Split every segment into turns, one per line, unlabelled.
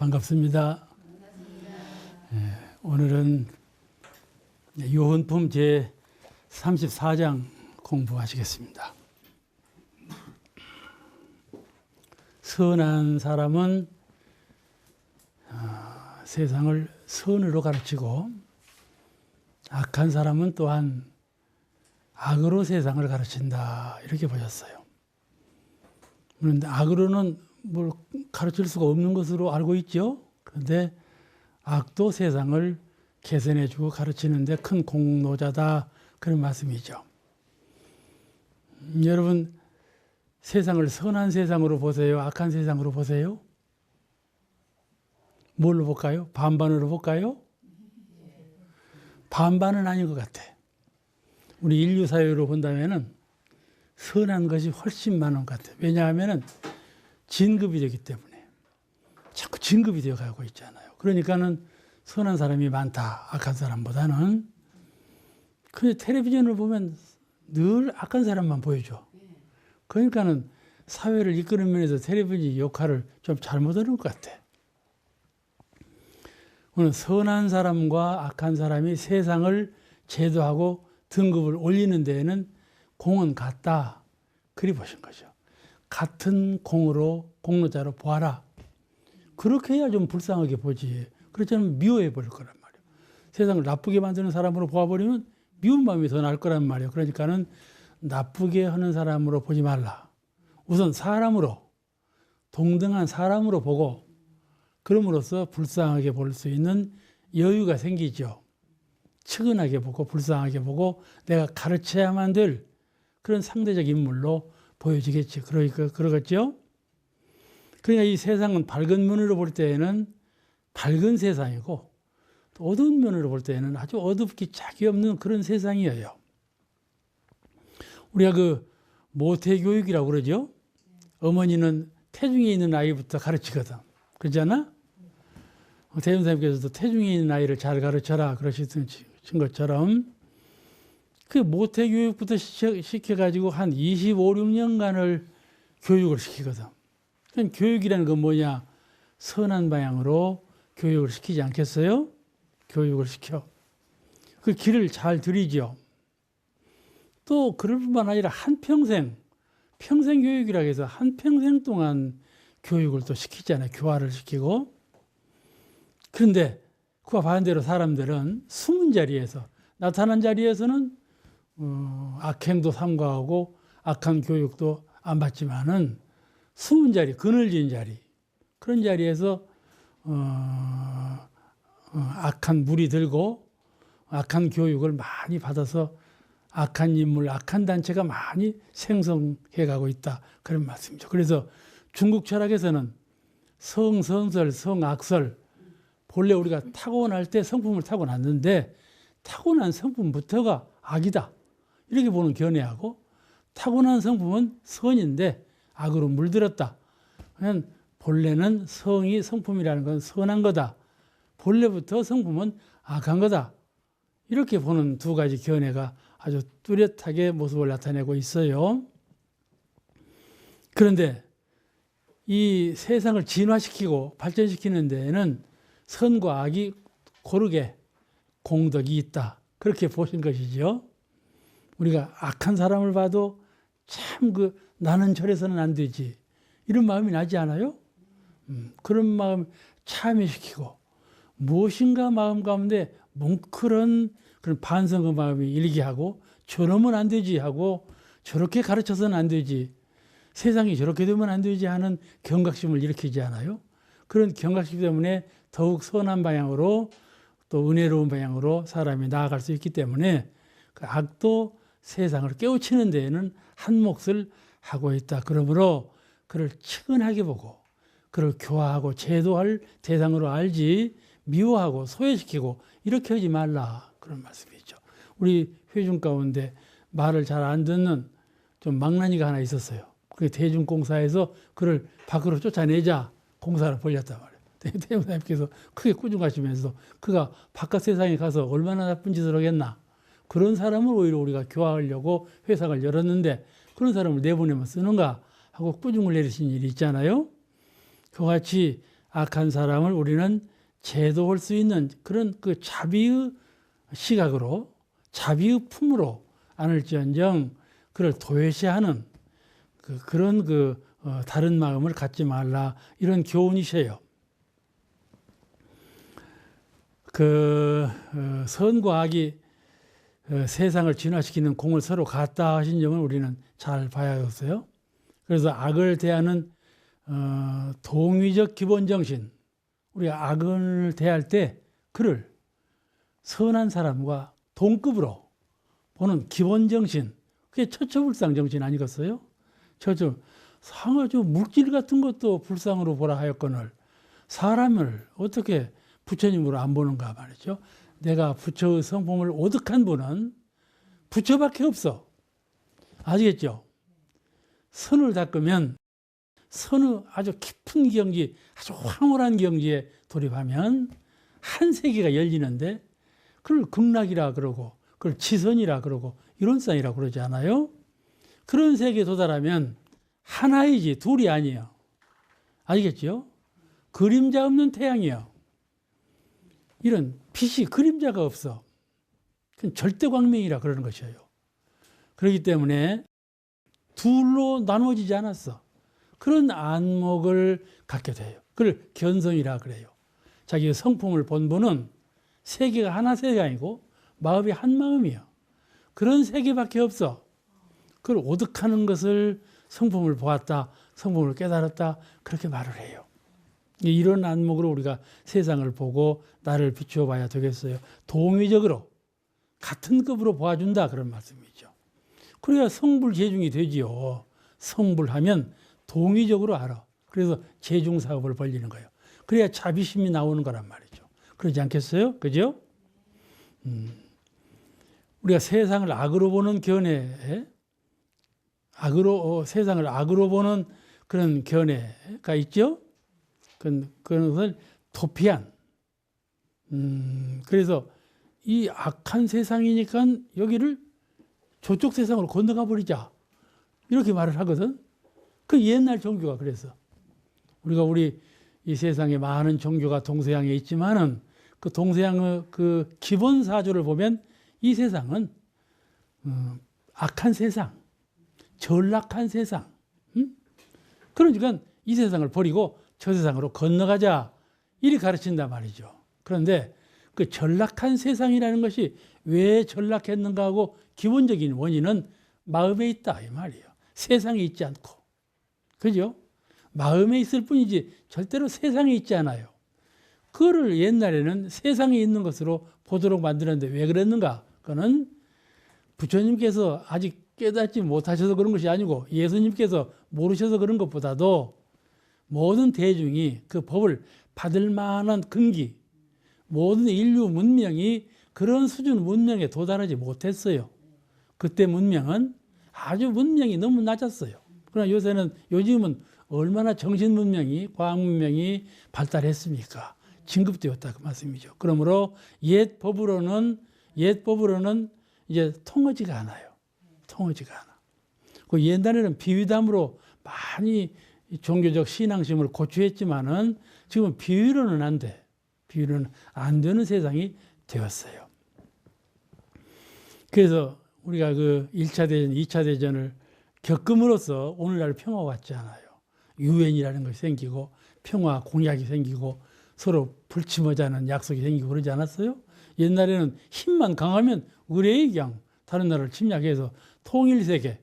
반갑습니다. 오늘은 요한품 제 34장 공부하시겠습니다. 선한 사람은 세상을 선으로 가르치고 악한 사람은 또한 악으로 세상을 가르친다, 이렇게 보셨어요. 그런데 악으로는 뭘 가르칠 수가 없는 것으로 알고 있죠. 그런데 악도 세상을 개선해주고 가르치는데 큰 공로자다, 그런 말씀이죠. 여러분, 세상을 선한 세상으로 보세요? 악한 세상으로 보세요? 뭘로 볼까요? 반반으로 볼까요? 반반은 아닌 것 같아. 우리 인류 사회로 본다면은 선한 것이 훨씬 많은 것 같아요. 왜냐하면은 진급이 되기 때문에 자꾸 진급이 되어 가고 있잖아요. 그러니까는 선한 사람이 많다, 악한 사람보다는. 근데 텔레비전을 보면 늘 악한 사람만 보여줘. 그러니까는 사회를 이끄는 면에서 텔레비전이 역할을 좀 잘못하는 것 같아. 오늘 선한 사람과 악한 사람이 세상을 제도하고 등급을 올리는 데에는 공은 같다, 그리 보신 거죠. 같은 공으로, 공로자로 보아라. 그렇게 해야 좀 불쌍하게 보지. 그렇지 않으면 미워해 버릴 거란 말이에요. 세상을 나쁘게 만드는 사람으로 보아버리면 미운 마음이 더 날 거란 말이에요. 그러니까는 나쁘게 하는 사람으로 보지 말라. 우선 사람으로, 동등한 사람으로 보고, 그럼으로써 불쌍하게 볼 수 있는 여유가 생기죠. 측은하게 보고 불쌍하게 보고 내가 가르쳐야만 될 그런 상대적 인물로 보여지겠지. 그러겠죠? 그러니까 이 세상은 밝은 면으로 볼 때에는 밝은 세상이고, 또 어두운 면으로 볼 때에는 아주 어둡기 짝이 없는 그런 세상이에요. 우리가 그 모태교육이라고 그러죠. 어머니는 태중에 있는 아이부터 가르치거든. 그러잖아? 대전사님께서도 태중에 있는 아이를 잘 가르쳐라 그러신 것처럼 그 모태교육부터 시켜가지고 한 25, 6년간을 교육을 시키거든. 그러니까 교육이라는 건 뭐냐? 선한 방향으로 교육을 시키지 않겠어요? 교육을 시켜. 그 길을 잘 들이죠. 또 그럴 뿐만 아니라 한평생, 평생교육이라고 해서 한평생 동안 교육을 또 시키잖아요. 교화를 시키고. 그런데 그와 반대로 사람들은 숨은 자리에서, 나타난 자리에서는 악행도 삼가하고 악한 교육도 안 받지만은 숨은 자리, 그늘진 자리, 그런 자리에서 악한 무리 들고 악한 교육을 많이 받아서 악한 인물, 악한 단체가 많이 생성해 가고 있다, 그런 말씀이죠. 그래서 중국 철학에서는 성선설, 성악설, 본래 우리가 타고날 때 성품을 타고났는데 타고난 성품부터가 악이다, 이렇게 보는 견해하고, 타고난 성품은 선인데 악으로 물들었다, 그냥 본래는 성품이라는 건 선한 거다, 본래부터 성품은 악한 거다, 이렇게 보는 두 가지 견해가 아주 뚜렷하게 모습을 나타내고 있어요. 그런데 이 세상을 진화시키고 발전시키는 데에는 선과 악이 고르게 공덕이 있다, 그렇게 보신 것이죠. 우리가 악한 사람을 봐도 참 나는 저래서는 안 되지, 이런 마음이 나지 않아요? 그런 마음 참여시키고, 무엇인가 마음 가운데 뭉클한 그런 반성의 마음이 일게 하고, 저러면 안 되지 하고, 저렇게 가르쳐서는 안 되지, 세상이 저렇게 되면 안 되지 하는 경각심을 일으키지 않아요? 그런 경각심 때문에 더욱 선한 방향으로, 또 은혜로운 방향으로 사람이 나아갈 수 있기 때문에 그 악도 세상을 깨우치는 데에는 한 몫을 하고 있다. 그러므로 그를 측은하게 보고 그를 교화하고 제도할 대상으로 알지, 미워하고 소외시키고 이렇게 하지 말라, 그런 말씀이죠. 우리 회중 가운데 말을 잘 안 듣는 좀 망나니가 하나 있었어요. 그 대중공사에서 그를 밖으로 쫓아내자 공사를 벌였단 말이에요. 대통령님께서 크게 꾸중하시면서 그가 바깥 세상에 가서 얼마나 나쁜 짓을 하겠나, 그런 사람을 오히려 우리가 교화하려고 회사를 열었는데 그런 사람을 내보내면 쓰는가 하고 꾸중을 내리신 일이 있잖아요. 그와 같이 악한 사람을 우리는 제도할 수 있는 그런 그 자비의 시각으로, 자비의 품으로 안을지언정 그를 도외시하는 그런 다른 마음을 갖지 말라, 이런 교훈이셔요. 선과 악이 세상을 진화시키는 공을 서로 갖다 하신 점을 우리는 잘 봐야겠어요. 그래서 악을 대하는 동의적 기본 정신, 우리가 악을 대할 때 그를 선한 사람과 동급으로 보는 기본 정신, 그게 처처불상 정신 아니겠어요? 상하죠. 물질 같은 것도 불상으로 보라 하였거늘 사람을 어떻게 부처님으로 안 보는가 말이죠. 내가 부처의 성품을 오득한 분은 부처밖에 없어. 아시겠죠? 선을 닦으면 선의 아주 깊은 경지, 아주 황홀한 경지에 돌입하면 한 세계가 열리는데 그걸 극락이라 그러고 그걸 지선이라 그러고 이론상이라 그러지 않아요? 그런 세계에 도달하면 하나이지 둘이 아니에요. 아시겠죠? 그림자 없는 태양이요. 이런 빛이 그림자가 없어. 그건 절대 광명이라 그러는 것이에요. 그렇기 때문에 둘로 나누어지지 않았어. 그런 안목을 갖게 돼요. 그걸 견성이라 그래요. 자기의 성품을 본 분은 세계가 하나 세계가 아니고 마음이 한 마음이에요. 그런 세계밖에 없어. 그걸 오득하는 것을 성품을 보았다, 성품을 깨달았다, 그렇게 말을 해요. 이런 안목으로 우리가 세상을 보고 나를 비추어 봐야 되겠어요. 동의적으로 같은 급으로 보아준다, 그런 말씀이죠. 그래야 성불재중이 되지요. 성불하면 동의적으로 알아. 그래서 재중사업을 벌리는 거예요. 그래야 자비심이 나오는 거란 말이죠. 그러지 않겠어요? 그죠? 우리가 세상을 악으로 보는 견해에 세상을 악으로 보는 그런 견해가 있죠. 그것을 도피한. 그래서 이 악한 세상이니까 여기를 저쪽 세상으로 건너가 버리자, 이렇게 말을 하거든. 그 옛날 종교가 그래서 우리 이 세상에 많은 종교가 동서양에 있지만은 그 동서양의 그 기본 사조를 보면 이 세상은 악한 세상, 전락한 세상. 그러니까 이 세상을 버리고 저 세상으로 건너가자, 이리 가르친단 말이죠. 그런데 그 전락한 세상이라는 것이 왜 전락했는가 하고 기본적인 원인은 마음에 있다, 이 말이에요. 세상에 있지 않고. 그죠? 마음에 있을 뿐이지 절대로 세상에 있지 않아요. 그거를 옛날에는 세상에 있는 것으로 보도록 만드는데 왜 그랬는가? 그거는 부처님께서 아직 깨닫지 못하셔서 그런 것이 아니고 예수님께서 모르셔서 그런 것보다도 모든 대중이 그 법을 받을 만한 근기, 모든 인류 문명이 그런 수준 문명에 도달하지 못했어요. 그때 문명은 아주 문명이 너무 낮았어요. 그러나 요즘은 얼마나 정신 문명이, 과학 문명이 발달했습니까? 진급되었다, 그 말씀이죠. 그러므로 옛 법으로는 이제 통하지가 않아요. 통하지가 않아. 그 옛날에는 비유담으로 많이 종교적 신앙심을 고취했지만은 지금은 비유로는 안 돼. 비유로는 안 되는 세상이 되었어요. 그래서 우리가 그 1차 대전, 2차 대전을 겪음으로써 오늘날 평화가 왔지 않아요. 유엔이라는 것이 생기고 평화 공약이 생기고 서로 불침하자는 약속이 생기고 그러지 않았어요? 옛날에는 힘만 강하면 의뢰의 그냥 다른 나라를 침략해서 통일세계,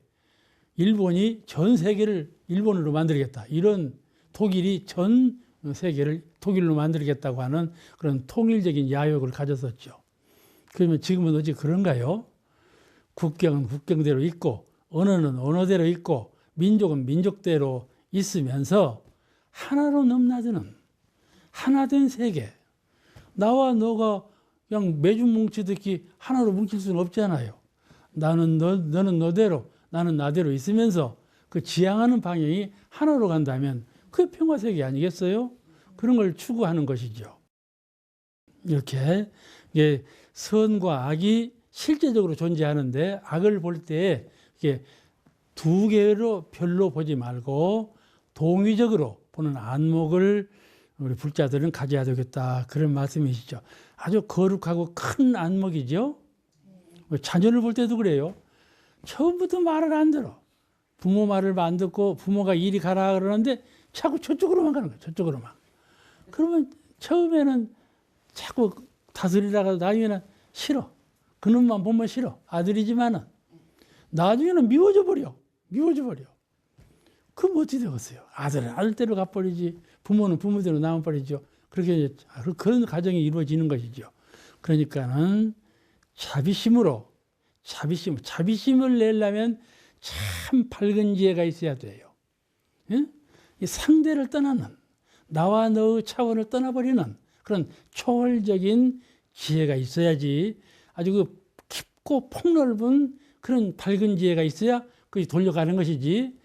일본이 전 세계를 일본으로 만들겠다, 이런 독일이 전 세계를 독일로 만들겠다고 하는 그런 통일적인 야욕을 가졌었죠. 그러면 지금은 어찌 그런가요? 국경은 국경대로 있고 언어는 언어대로 있고 민족은 민족대로 있으면서 하나로 넘나드는 하나된 세계, 나와 너가 그냥 매주 뭉치듯이 하나로 뭉칠 수는 없잖아요. 나는 너는 너대로, 나는 나대로 있으면서 그 지향하는 방향이 하나로 간다면 그게 평화세계 아니겠어요? 그런 걸 추구하는 것이죠. 이렇게 선과 악이 실제적으로 존재하는데 악을 볼 때 두 개로 별로 보지 말고 동의적으로 보는 안목을 우리 불자들은 가져야 되겠다. 그런 말씀이시죠. 아주 거룩하고 큰 안목이죠. 자녀를 볼 때도 그래요. 처음부터 말을 안 들어. 부모 말을 안 듣고 부모가 이리 가라 그러는데 자꾸 저쪽으로만 가는 거예요. 저쪽으로만. 그러면 처음에는 자꾸 다스리다가 나중에는 싫어. 그놈만 보면 싫어. 아들이지만은 나중에는 미워져 버려. 미워져 버려. 그럼 어떻게 되겠어요? 아들은 아들대로 가버리지. 부모는 부모대로 나와버리죠. 그렇게 그런 가정이 이루어지는 것이죠. 그러니까는 자비심을 내려면 참 밝은 지혜가 있어야 돼요. 예? 이 상대를 떠나는, 나와 너의 차원을 떠나버리는 그런 초월적인 지혜가 있어야지. 아주 그 깊고 폭넓은 그런 밝은 지혜가 있어야 그게 돌려가는 것이지.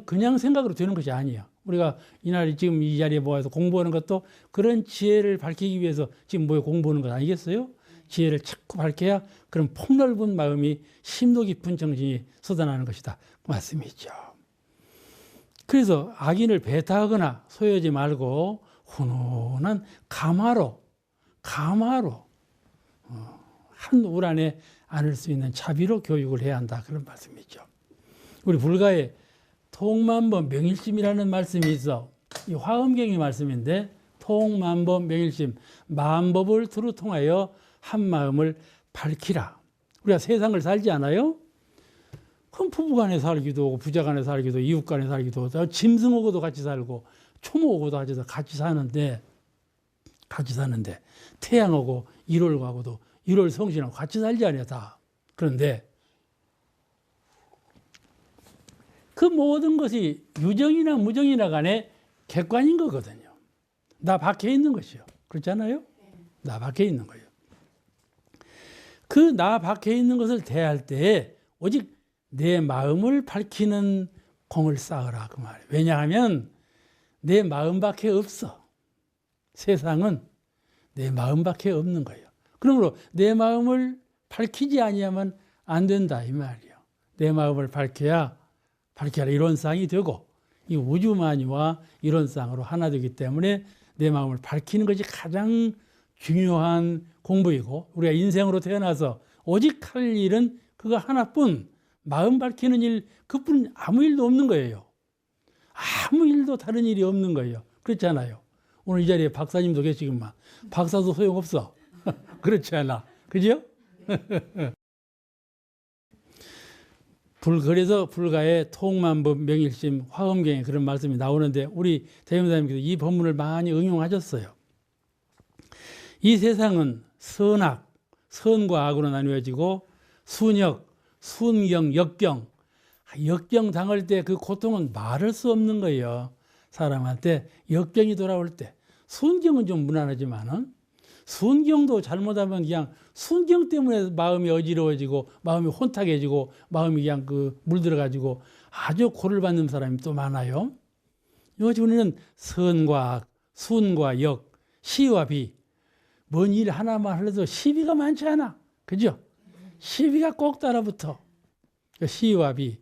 그냥 생각으로 되는 것이 아니야. 우리가 이날 지금 이 자리에 모여서 공부하는 것도 그런 지혜를 밝히기 위해서 지금 모여 공부하는 것 아니겠어요? 지혜를 자꾸 밝혀야 그런 폭넓은 마음이 심도 깊은 정신이 쏟아나는 것이다. 그 말씀이죠. 그래서 악인을 배타하거나 소유하지 말고 훈훈한 감화로 한 울 안에 안을 수 있는 자비로 교육을 해야 한다. 그런 말씀이죠. 우리 불가에 통만법 명일심이라는 말씀이 있어. 이 화엄경의 말씀인데 통만법 명일심, 만법을 두루 통하여 한 마음을 밝히라. 우리가 세상을 살지 않아요? 그럼 부부간에 살기도 하고 부자간에 살기도 하고 이웃간에 살기도 하고 짐승하고도 같이 살고 초모하고도 같이 사는데 태양하고 일월하고도 일월 성신하고 같이 살지 않아요 다. 그런데 그 모든 것이 유정이나 무정이나 간에 객관인 거거든요. 나 밖에 있는 것이요. 그렇지 않아요? 나 밖에 있는 거예요. 그 나 밖에 있는 것을 대할 때 오직 내 마음을 밝히는 공을 쌓으라 그 말이에요. 왜냐하면 내 마음밖에 없어. 세상은 내 마음밖에 없는 거예요. 그러므로 내 마음을 밝히지 아니하면 안 된다 이 말이에요. 내 마음을 밝혀야 이론상이 되고 이 우주만유와 이론상으로 하나 되기 때문에 내 마음을 밝히는 것이 가장 중요한 공부이고 우리가 인생으로 태어나서 오직 할 일은 그거 하나뿐 마음 밝히는 일 그뿐 아무 일도 없는 거예요. 아무 일도 다른 일이 없는 거예요. 그렇잖아요. 오늘 이 자리에 박사님도 계시구만. 박사도 소용없어. 그렇지 않아. 그죠? 그래서 불가의 통만법 명일심 화엄경에 그런 말씀이 나오는데 우리 대명사님께서 이 본문을 많이 응용하셨어요. 이 세상은 선과 악으로 나누어지고 순역, 순경, 역경. 역경 당할 때 그 고통은 말할 수 없는 거예요. 사람한테 역경이 돌아올 때. 순경은 좀 무난하지만은 순경도 잘못하면 그냥 순경 때문에 마음이 어지러워지고 마음이 혼탁해지고 마음이 그냥 물들어가지고 아주 고를 받는 사람이 또 많아요. 요즘 우리는 선과 악, 순과 역, 시와 비. 뭔 일 하나만 해도 시비가 많지 않아. 그죠? 시비가 꼭 따라붙어. 시와 비.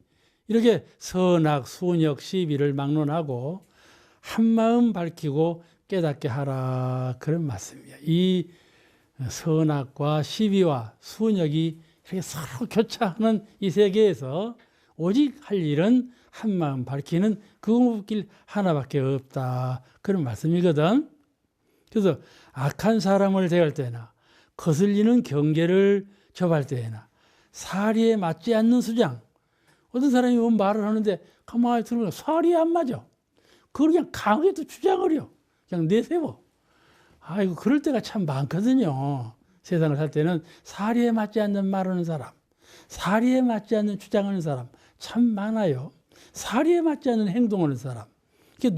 이렇게 선악, 순역, 시비를 막론하고 한마음 밝히고 깨닫게 하라. 그런 말씀이에요. 이 선악과 시비와 순역이 이렇게 서로 교차하는 이 세계에서 오직 할 일은 한마음 밝히는 그 길 하나밖에 없다. 그런 말씀이거든. 그래서 악한 사람을 대할 때나 거슬리는 경계를 접할 때나 사리에 맞지 않는 수장. 어떤 사람이 말을 하는데 가만히 들으면 사리에 안 맞아. 그걸 그냥 강하게 또 주장을 해요. 그냥 내세워. 아이고, 그럴 때가 참 많거든요. 세상을 살 때는 사리에 맞지 않는 말하는 사람, 사리에 맞지 않는 주장하는 사람 참 많아요. 사리에 맞지 않는 행동하는 사람. 그게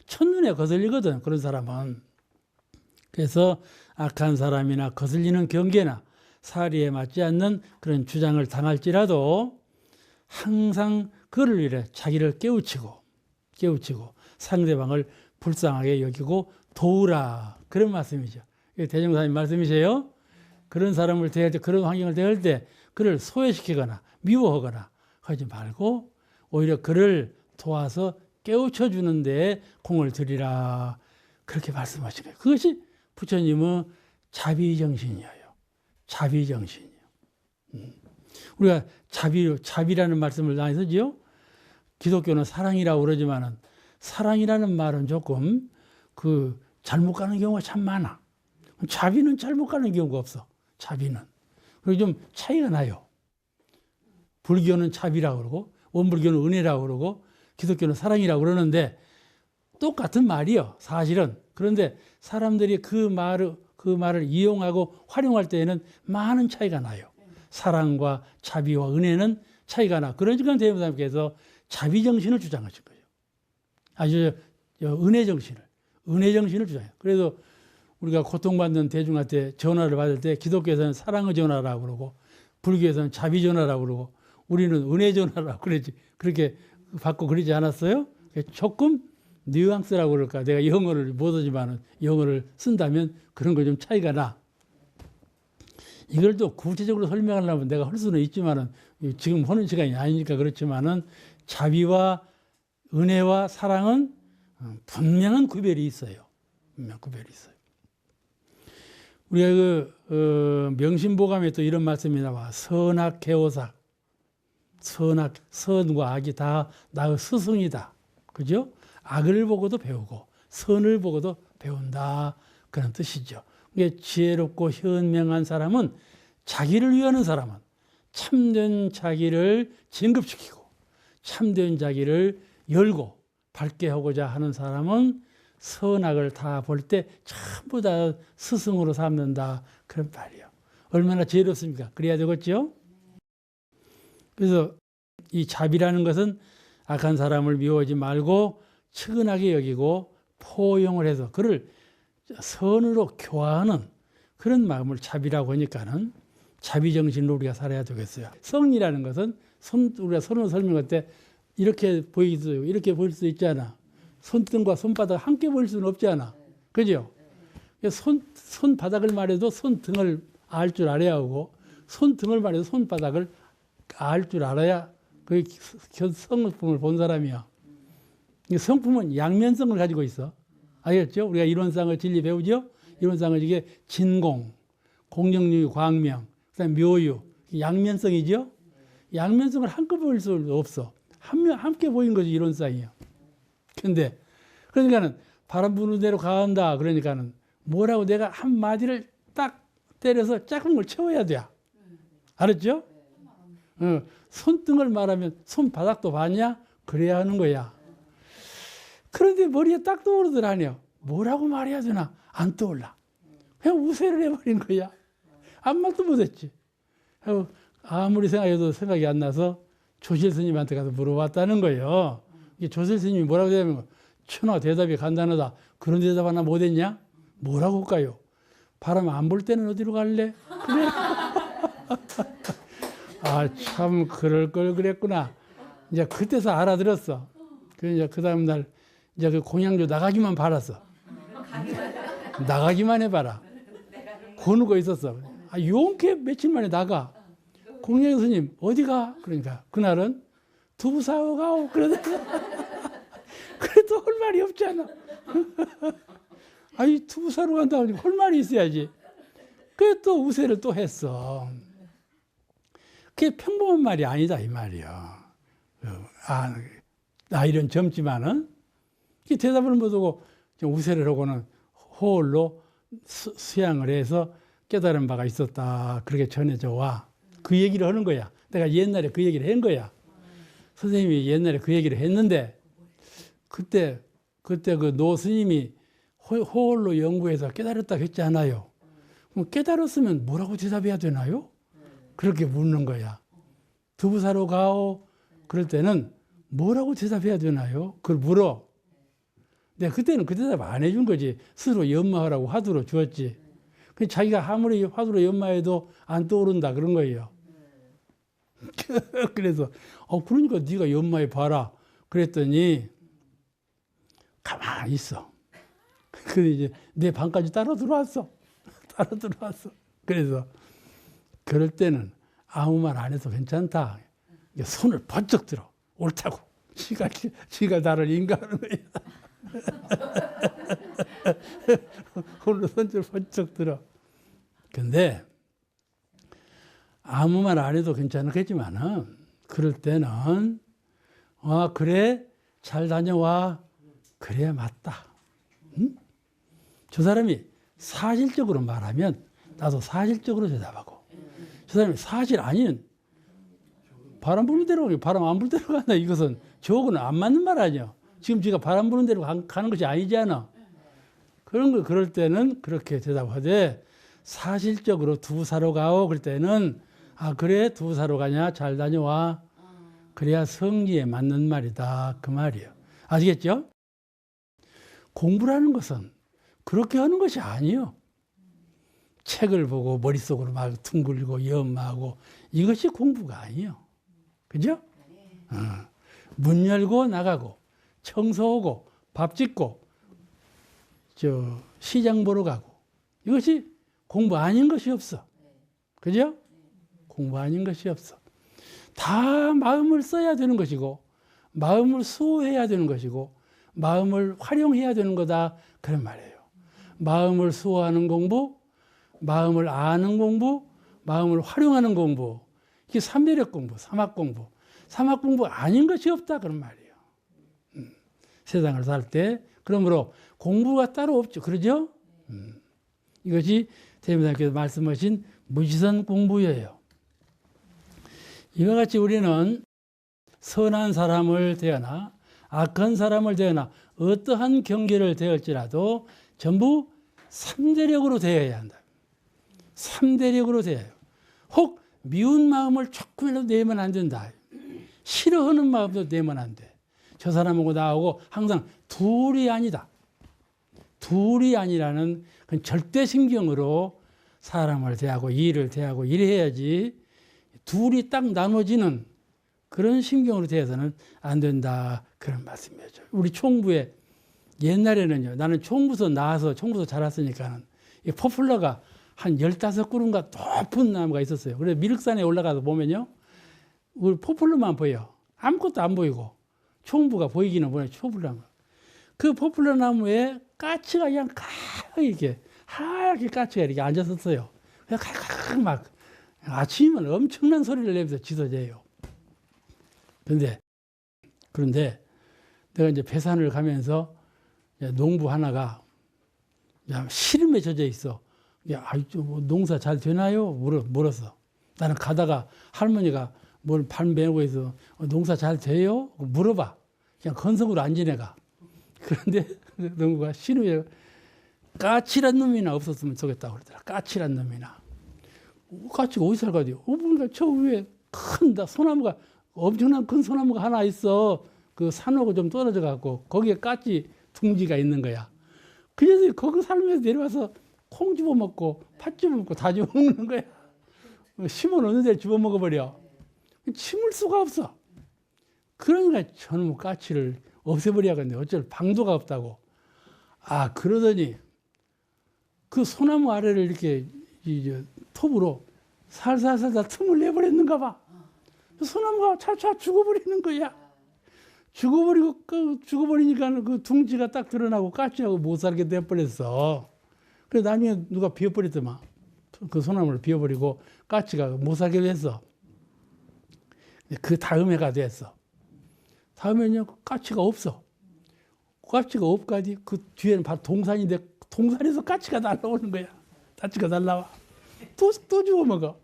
첫눈에 거슬리거든, 그런 사람은. 그래서 악한 사람이나 거슬리는 경계나 사리에 맞지 않는 그런 주장을 당할지라도 항상 그를 위해 자기를 깨우치고 상대방을 불쌍하게 여기고 도우라. 그런 말씀이죠. 대종사님 말씀이세요. 그런 사람을 대할 때, 그런 환경을 대할 때 그를 소외시키거나 미워하거나 하지 말고 오히려 그를 도와서 깨우쳐 주는 데에 공을 들이라. 그렇게 말씀하신 거예요. 그것이 부처님은 자비정신이에요. 자비정신이요. 우리가 자비라는 말씀을 많이 쓰지요. 기독교는 사랑이라고 그러지만은 사랑이라는 말은 조금 잘못 가는 경우가 참 많아. 자비는 잘못 가는 경우가 없어. 자비는. 그리고 좀 차이가 나요. 불교는 자비라고 그러고 원불교는 은혜라고 그러고 기독교는 사랑이라고 그러는데 똑같은 말이요. 사실은. 그런데 사람들이 그 말을 이용하고 활용할 때에는 많은 차이가 나요. 사랑과 자비와 은혜는 차이가 나. 그러니까 대부사님께서 자비정신을 주장하신 거예요. 아주 은혜정신을 주장해요. 그래서 우리가 고통받는 대중한테 전화를 받을 때 기독교에서는 사랑의 전화라고 그러고 불교에서는 자비 전화라고 그러고 우리는 은혜 전화라고 그렇게 받고 그러지 않았어요? 조금 뉘앙스라고 그럴까. 내가 영어를 못하지만 영어를 쓴다면 그런 거 좀 차이가 나. 이걸 또 구체적으로 설명하려면 내가 할 수는 있지만은 지금 하는 시간이 아니니까 그렇지만은 자비와 은혜와 사랑은 분명한 구별이 있어요. 분명 구별이 있어요. 우리가 명심보감에 또 이런 말씀이 나와. 선악 개오삭. 선과 악이 다 나의 스승이다. 그죠? 악을 보고도 배우고 선을 보고도 배운다. 그런 뜻이죠. 지혜롭고 현명한 사람은 자기를 위하는 사람은 참된 자기를 진급시키고 참된 자기를 열고 밝게 하고자 하는 사람은 선악을 다 볼 때 전부 다 스승으로 삼는다. 그런 말이에요. 얼마나 지혜롭습니까? 그래야 되겠죠? 그래서 이 자비라는 것은 악한 사람을 미워하지 말고 측은하게 여기고 포용을 해서 그를 선으로 교화하는 그런 마음을 자비라고 하니까는 자비정신으로 우리가 살아야 되겠어요. 성이라는 것은 우리가 선으로 설명할 때 이렇게 보이죠. 이렇게 보일 수 있잖아. 손등과 손바닥 함께 보일 수는 없잖아. 그죠? 손바닥을 말해도 손등을 알 줄 알아야 하고 손등을 말해도 손바닥을 알 줄 알아야 그 성품을 본 사람이야. 성품은 양면성을 가지고 있어. 알겠죠? 우리가 이론상의 진리 배우죠? 이론상의 이게 진공, 공정유의 광명, 그다음 묘유, 양면성이죠? 양면성을 한꺼번에 볼 수 없어. 함께 보인 거지, 이론상이야. 근데, 그러니까는 바람 부는 대로 간다. 그러니까는 뭐라고 내가 한 마디를 딱 때려서 작은 걸 채워야 돼. 알았죠? 손등을 말하면 손바닥도 봤냐? 그래야 하는 거야. 그런데 머리에 딱 떠오르더라니요. 뭐라고 말해야 되나? 안 떠올라. 그냥 우세를 해버린 거야. 아무 말도 못했지. 아무리 생각해도 생각이 안 나서 조실 스님한테 가서 물어봤다는 거예요. 조실 스님이 뭐라고 대답하면 천하 대답이 간단하다. 그런 대답 하나 못했냐? 뭐라고 할까요? 바람 안 불 때는 어디로 갈래? 그래. 아, 참 그럴 걸 그랬구나. 이제 그때서 알아들었어. 이제 그 다음 날 이제 그 공양조 나가기만 바랐어. 나가기만 해봐라. 거누고 있었어. 아, 용케 며칠 만에 나가. 공양 스님 어디가? 그러니까 그날은 두부 사러 가오. 그래도 할 말이 없잖아. 아니 두부 사러 간다 하니 할 말이 있어야지. 그래 또 우세를 또 했어. 그게 평범한 말이 아니다 이 말이야. 나이는 젊지만은 대답을 못하고 우세를 하고는 호홀로 수양을 해서 깨달은 바가 있었다. 그렇게 전해져 와. 그 얘기를 하는 거야. 내가 옛날에 그 얘기를 한 거야. 선생님이 옛날에 그 얘기를 했는데 그때 그 노 스님이 호홀로 연구해서 깨달았다고 했잖아요. 그럼 깨달았으면 뭐라고 대답해야 되나요? 그렇게 묻는 거야. 두부 사러 가오. 그럴 때는 뭐라고 대답해야 되나요? 그걸 물어. 내가 그때는 그 대답 안 해준 거지. 스스로 연마하라고 화두로 주었지. 자기가 아무리 화두로 연마해도 안 떠오른다 그런 거예요. 그래서 그러니까 네가 연마해 봐라. 그랬더니 가만히 있어. 근데 이제 내 방까지 따라 들어왔어. 그래서 그럴 때는 아무 말 안 해도 괜찮다. 손을 번쩍 들어. 옳다고. 지가 나를 인가하는 거야. 오늘 손질 번쩍 들어. 근데 아무 말 안 해도 괜찮겠지만은 그럴 때는 그래 잘 다녀와. 그래 맞다. 응? 저 사람이 사실적으로 말하면 나도 사실적으로 대답하고, 저 사람이 사실 아니면 바람 부는 대로 가고 바람 안 부는 대로 간다. 이것은 저하고는 안 맞는 말 아니야. 지금 제가 바람 부는 대로 가는 것이 아니잖아. 그럴 때는 그렇게 대답하되, 사실적으로 두사로 가오. 그럴 때는 그래 두사로 가냐 잘 다녀와. 그래야 성리에 맞는 말이다. 그 말이에요. 아시겠죠? 공부라는 것은 그렇게 하는 것이 아니에요. 책을 보고 머릿속으로 막 둥글고 연마하고 이것이 공부가 아니에요. 그죠? 문 열고 나가고 청소하고 밥 짓고 시장 보러 가고 이것이 공부 아닌 것이 없어. 그죠? 공부 아닌 것이 없어. 다 마음을 써야 되는 것이고 마음을 수호해야 되는 것이고 마음을 활용해야 되는 거다. 그런 말이에요. 마음을 수호하는 공부, 마음을 아는 공부, 마음을 활용하는 공부. 이게 삼매력 공부, 삼학 공부. 삼학 공부 아닌 것이 없다. 그런 말이에요. 세상을 살 때. 그러므로 공부가 따로 없죠. 그러죠? 이것이 대미사님께서 말씀하신 무지선 공부예요. 이와 같이 우리는 선한 사람을 대하나 악한 사람을 대하나 어떠한 경계를 대할지라도 전부 삼대력으로 대해야 한다. 삼대력으로 대해요. 혹 미운 마음을 조금이라도 내면 안 된다. 싫어하는 마음도 내면 안 돼. 저 사람하고 나하고 항상 둘이 아니다. 둘이 아니라는 그건 절대신경으로 사람을 대하고 일을 대하고 이래야지 둘이 딱 나눠지는 그런 신경으로 대해서는 안 된다. 그런 말씀이죠. 우리 총부에 옛날에는요. 나는 총부서 나와서 총부서 자랐으니까는 이 포플러가 한 15그루인가 높은 나무가 있었어요. 그래서 미륵산에 올라가서 보면요. 우리 포플러만 보여. 아무것도 안 보이고 총부가 보이기는 보여. 포플러. 그 포플러 나무에 까치가 그냥 하얗게 까치가 이렇게 앉았었어요. 그냥 막 아침이면 엄청난 소리를 내면서 짖어대요. 그런데 내가 이제 배산을 가면서 농부 하나가 시름에 젖어 있어. 뭐 농사 잘 되나요? 물었어. 나는 가다가 할머니가 뭘 발 메고 있어. 농사 잘 돼요? 물어봐. 그냥 건성으로 안 지내가. 그런데 농부가 시름에 까칠한 놈이나 없었으면 좋겠다고 그러더라. 까칠한 놈이나. 까치가 어디서 살까요? 보니까 저 위에 큰 소나무가 엄청난 큰 소나무가 하나 있어. 그 산하고 좀 떨어져 갖고 거기에 까치 둥지가 있는 거야. 그래서 거기 살면서 내려와서 콩 집어 먹고 팥 집어 먹고 다 집어 먹는 거야. 심은 어느 데 집어 먹어버려. 침을 수가 없어. 그러니까 저놈의 까치를 없애버려야겠네. 어쩔 방도가 없다고. 그러더니 그 소나무 아래를 이렇게 톱으로 살살살살 틈을 내버렸는가 봐. 소나무가 차차 죽어버리는 거야. 죽어버리니까 그 둥지가 딱 드러나고 까치하고 못 살게 돼버렸어. 그래서 나중에 누가 비워버렸더만. 그 소나무를 비워버리고 까치가 못 살게 됐어. 그 다음해가 됐어. 다음에는 까치가 없어. 까치가 없가지 그 뒤에는 바로 동산인데 동산에서 까치가 날라오는 거야. 까치가 날라와. 또 죽어먹어.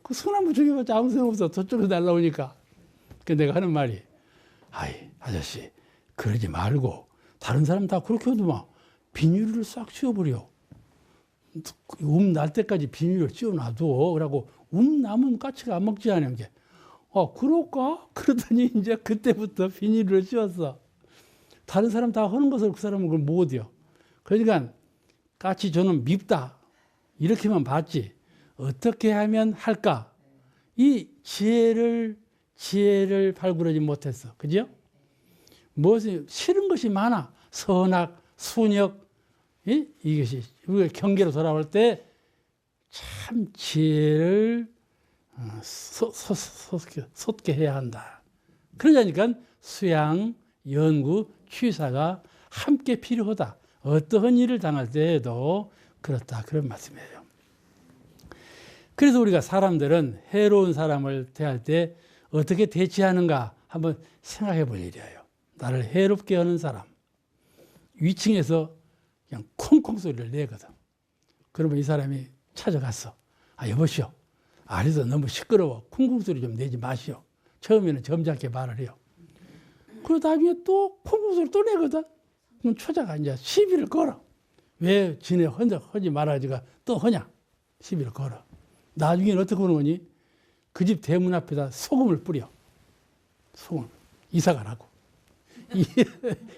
그 소나무 죽여봤자 아무 소용 없어. 저쪽에서 날라오니까. 그 내가 하는 말이, 아저씨, 그러지 말고 다른 사람 다 그렇게 하더만 비닐을 싹 씌워버려. 날 때까지 비닐을 씌워놔둬. 그러고 남은 까치가 안 먹지 않은 게. 그럴까? 그러더니 이제 그때부터 비닐을 씌웠어. 다른 사람 다 하는 것을 그 사람은 그걸 못해요. 그러니까 까치 저는 밉다. 이렇게만 봤지. 어떻게 하면 할까? 이 지혜를 발굴하지 못했어. 그죠? 무엇이 싫은 것이 많아. 선악, 순역. 이것이 우리가 경계로 돌아올 때 참 지혜를 솟게 해야 한다. 그러자니까 수양, 연구, 취사가 함께 필요하다. 어떠한 일을 당할 때에도 그렇다. 그런 말씀이에요. 그래서 우리가 사람들은 해로운 사람을 대할 때 어떻게 대처하는가 한번 생각해 볼 일이에요. 나를 해롭게 하는 사람. 위층에서 그냥 콩콩 소리를 내거든. 그러면 이 사람이 찾아갔어. 아, 여보시오. 아래서 너무 시끄러워. 콩콩 소리 좀 내지 마시오. 처음에는 점잖게 말을 해요. 그리고 나중에 또 콩콩 소리 또 내거든. 그럼 처자가 이제 시비를 걸어. 왜 지네 하지 말아야지가 또 하냐. 시비를 걸어. 나중에는 어떻게 하는 거니? 그 집 대문 앞에다 소금을 뿌려. 소금. 이사 가라고.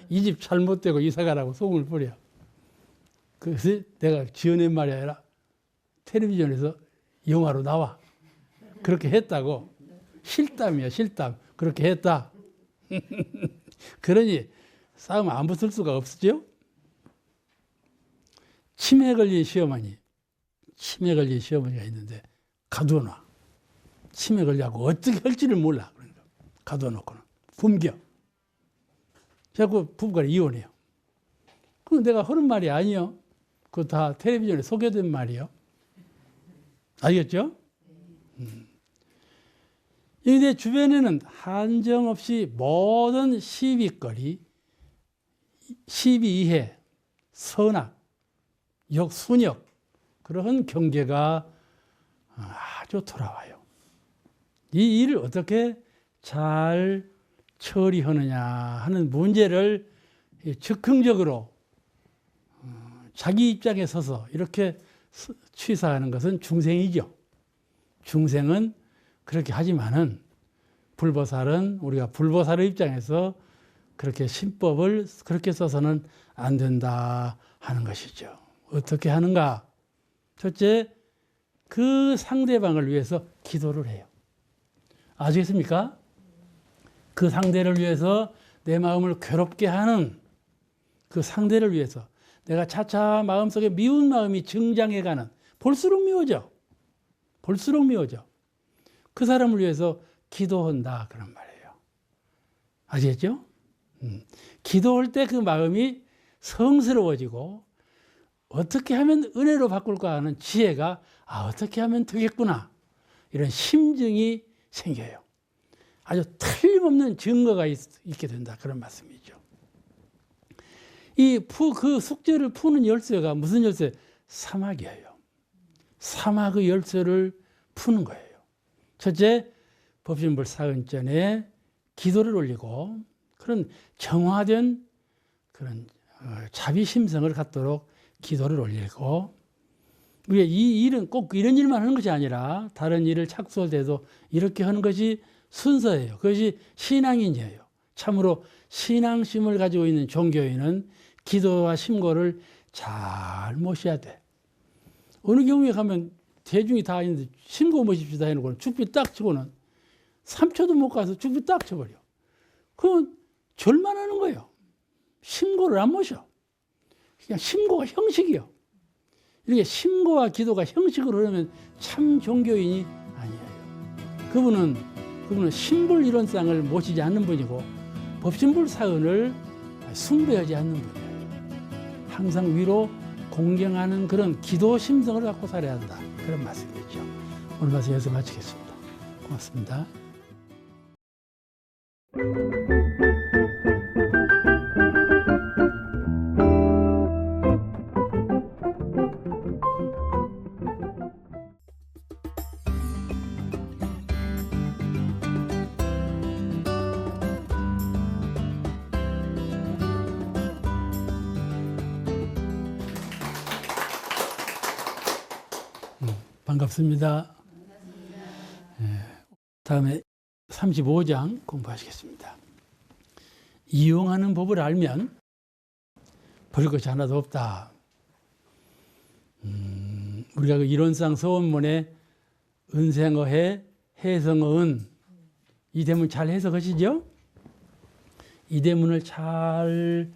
이 집 잘못되고 이사 가라고 소금을 뿌려. 그래서 내가 지어낸 말이 아니라 텔레비전에서 영화로 나와. 그렇게 했다고. 실담이야, 실담. 그렇게 했다. 그러니 싸움 안 붙을 수가 없었죠? 치매 걸린 시어머니가 있는데 가둬놔. 치매 걸려고 어떻게 할지를 몰라. 그러니까 가둬놓고는 굶겨. 자꾸 부부가 이혼해요. 그건 내가 하는 말이 아니요. 그거 다 텔레비전에 소개된 말이요. 알겠죠? 내 주변에는 한정없이 모든 시비거리, 시비이해, 선악, 역순역 그러한 경계가 아주 돌아와요. 이 일을 어떻게 잘 처리하느냐 하는 문제를 즉흥적으로 자기 입장에 서서 이렇게 취사하는 것은 중생이죠. 중생은 그렇게 하지만은 불보살은 우리가 불보살의 입장에서 그렇게 신법을 그렇게 써서는 안 된다 하는 것이죠. 어떻게 하는가? 첫째, 그 상대방을 위해서 기도를 해요. 아시겠습니까? 그 상대를 위해서 내 마음을 괴롭게 하는 그 상대를 위해서 내가 차차 마음속에 미운 마음이 증장해가는 볼수록 미워져. 볼수록 미워져. 그 사람을 위해서 기도한다 그런 말이에요. 아시겠죠? 기도할 때 그 마음이 성스러워지고 어떻게 하면 은혜로 바꿀까 하는 지혜가 어떻게 하면 되겠구나 이런 심증이 생겨요. 아주 틀림없는 증거가 있게 된다 그런 말씀이죠. 그 숙제를 푸는 열쇠가 무슨 열쇠? 사막이에요. 사막의 열쇠를 푸는 거예요. 첫째, 법신불 사은전에 기도를 올리고 그런 정화된 그런 자비심성을 갖도록 기도를 올리고 우리가 이 일은 꼭 이런 일만 하는 것이 아니라 다른 일을 착수할 때도 이렇게 하는 것이 순서예요. 그것이 신앙인이에요. 참으로 신앙심을 가지고 있는 종교인은 기도와 심고를 잘 모셔야 돼. 어느 경우에 가면 대중이 다 있는데 심고 모십시다 해놓고는 죽비 딱 치고는 3초도 못 가서 죽비 딱 쳐버려. 그건 절만하는 거예요. 심고를 안 모셔. 그냥 심고가 형식이요. 이렇게 심고와 기도가 형식으로 그러면 참 종교인이 아니에요. 그분은 신불 이론상을 모시지 않는 분이고 법신불 사은을 숭배하지 않는 분이에요. 항상 위로 공경하는 그런 기도 심성을 갖고 살아야 한다. 그런 말씀이죠. 오늘 말씀 여기서 마치겠습니다. 고맙습니다. 반갑습니다. 다음에 35장 공부하시겠습니다. 이용하는 법을 알면 버릴 것이 하나도 없다. 우리가 그 이론상 서원문에 은생어해, 해성어은 이 대문 잘 해석하시죠? 이 대문을 잘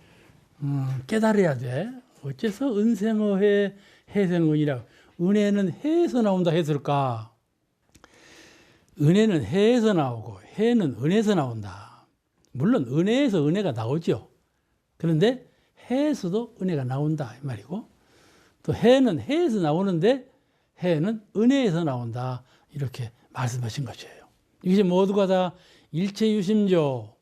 깨달아야 돼. 어째서 은생어해, 해성어이라고 은혜는 해에서 나온다 했을까? 은혜는 해에서 나오고 해는 은혜에서 나온다. 물론 은혜에서 은혜가 나오죠. 그런데 해에서도 은혜가 나온다 이 말이고, 또 해는 해에서 나오는데 해는 은혜에서 나온다 이렇게 말씀하신 것이에요. 이것이 모두가 다 일체유심조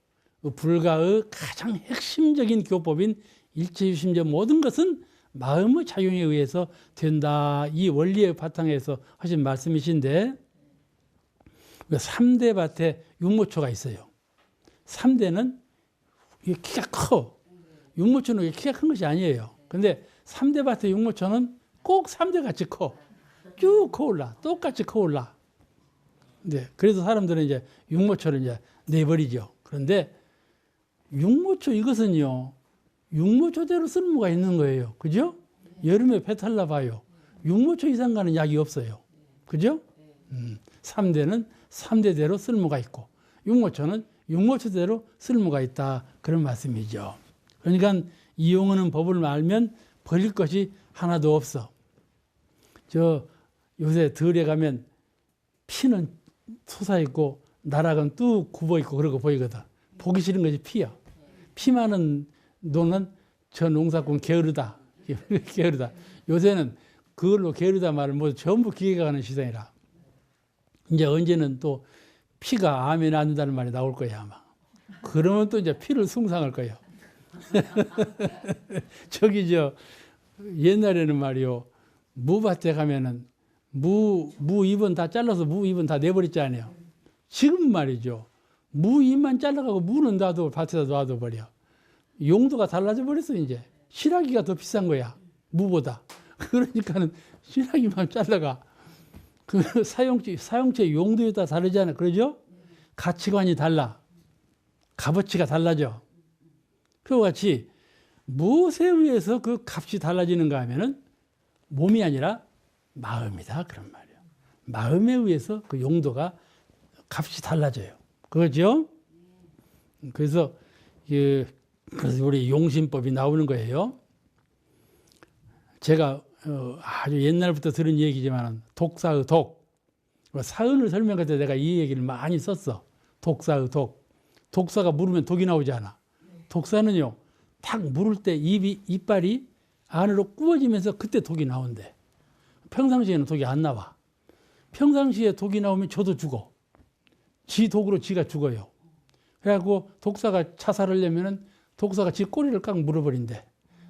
불가의 가장 핵심적인 교법인 일체유심조 모든 것은 마음의 작용에 의해서 된다. 이 원리의 바탕에서 하신 말씀이신데 3대 밭에 육모초가 있어요. 3대는 키가 커. 육모초는 키가 큰 것이 아니에요. 근데 3대 밭의 육모초는 꼭 3대 같이 커. 쭉 커올라. 똑같이 커올라. 네, 그래서 사람들은 이제 육모초를 이제 내버리죠. 그런데 육모초 이것은요, 육모초대로 쓸모가 있는 거예요. 그죠? 여름에 배탈 나봐요. 육모초 이상 가는 약이 없어요. 그죠? 3대는 3대대로 쓸모가 있고, 육모초는 육모초대로 쓸모가 있다. 그런 말씀이죠. 그러니까 이용하는 법을 알면 버릴 것이 하나도 없어. 저 요새 들에 가면 피는 솟아있고 나락은 뚝 굽어있고 그러고 보이거든. 보기 싫은 것이 피야. 피 많은 노는 저 농사꾼 게으르다. 게으르다. 요새는 그걸로 게으르다 말을 모두 전부 기계가 가는 시대이라. 이제 언제는 또 피가 암에 낫는다는 말이 나올 거야 아마. 그러면 또 이제 피를 숭상할 거예요. 저기 저 옛날에는 말이요, 무밭에 가면은 무 잎은 다 잘라서 무 잎은 다 내버렸잖아요. 지금 말이죠, 무 잎만 잘라가고 무는 놔도 밭에다 놔둬버려. 용도가 달라져 버렸어. 이제 실하기가 더 비싼 거야 무보다. 그러니까는 실하기만 잘라가. 그 사용체 용도에 따라 다르잖아요. 그러죠? 가치관이 달라. 값어치가 달라져. 그와 같이 무엇에 의해서 그 값이 달라지는가 하면은 몸이 아니라 마음이다. 그런 말이에요. 마음에 의해서 그 용도가 값이 달라져요. 그거죠? 그래서 우리 용신법이 나오는 거예요. 제가 아주 옛날부터 들은 얘기지만 독사의 독, 사은을 설명할 때 내가 이 얘기를 많이 썼어. 독사의 독. 독사가 물으면 독이 나오잖아. 독사는요, 탁 물을 때 이빨이 안으로 구워지면서 그때 독이 나온대. 평상시에는 독이 안 나와. 평상시에 독이 나오면 저도 죽어. 지 독으로 지가 죽어요. 그래갖고 독사가 자살을 하려면은 독사가 지 꼬리를 깍 물어버린대.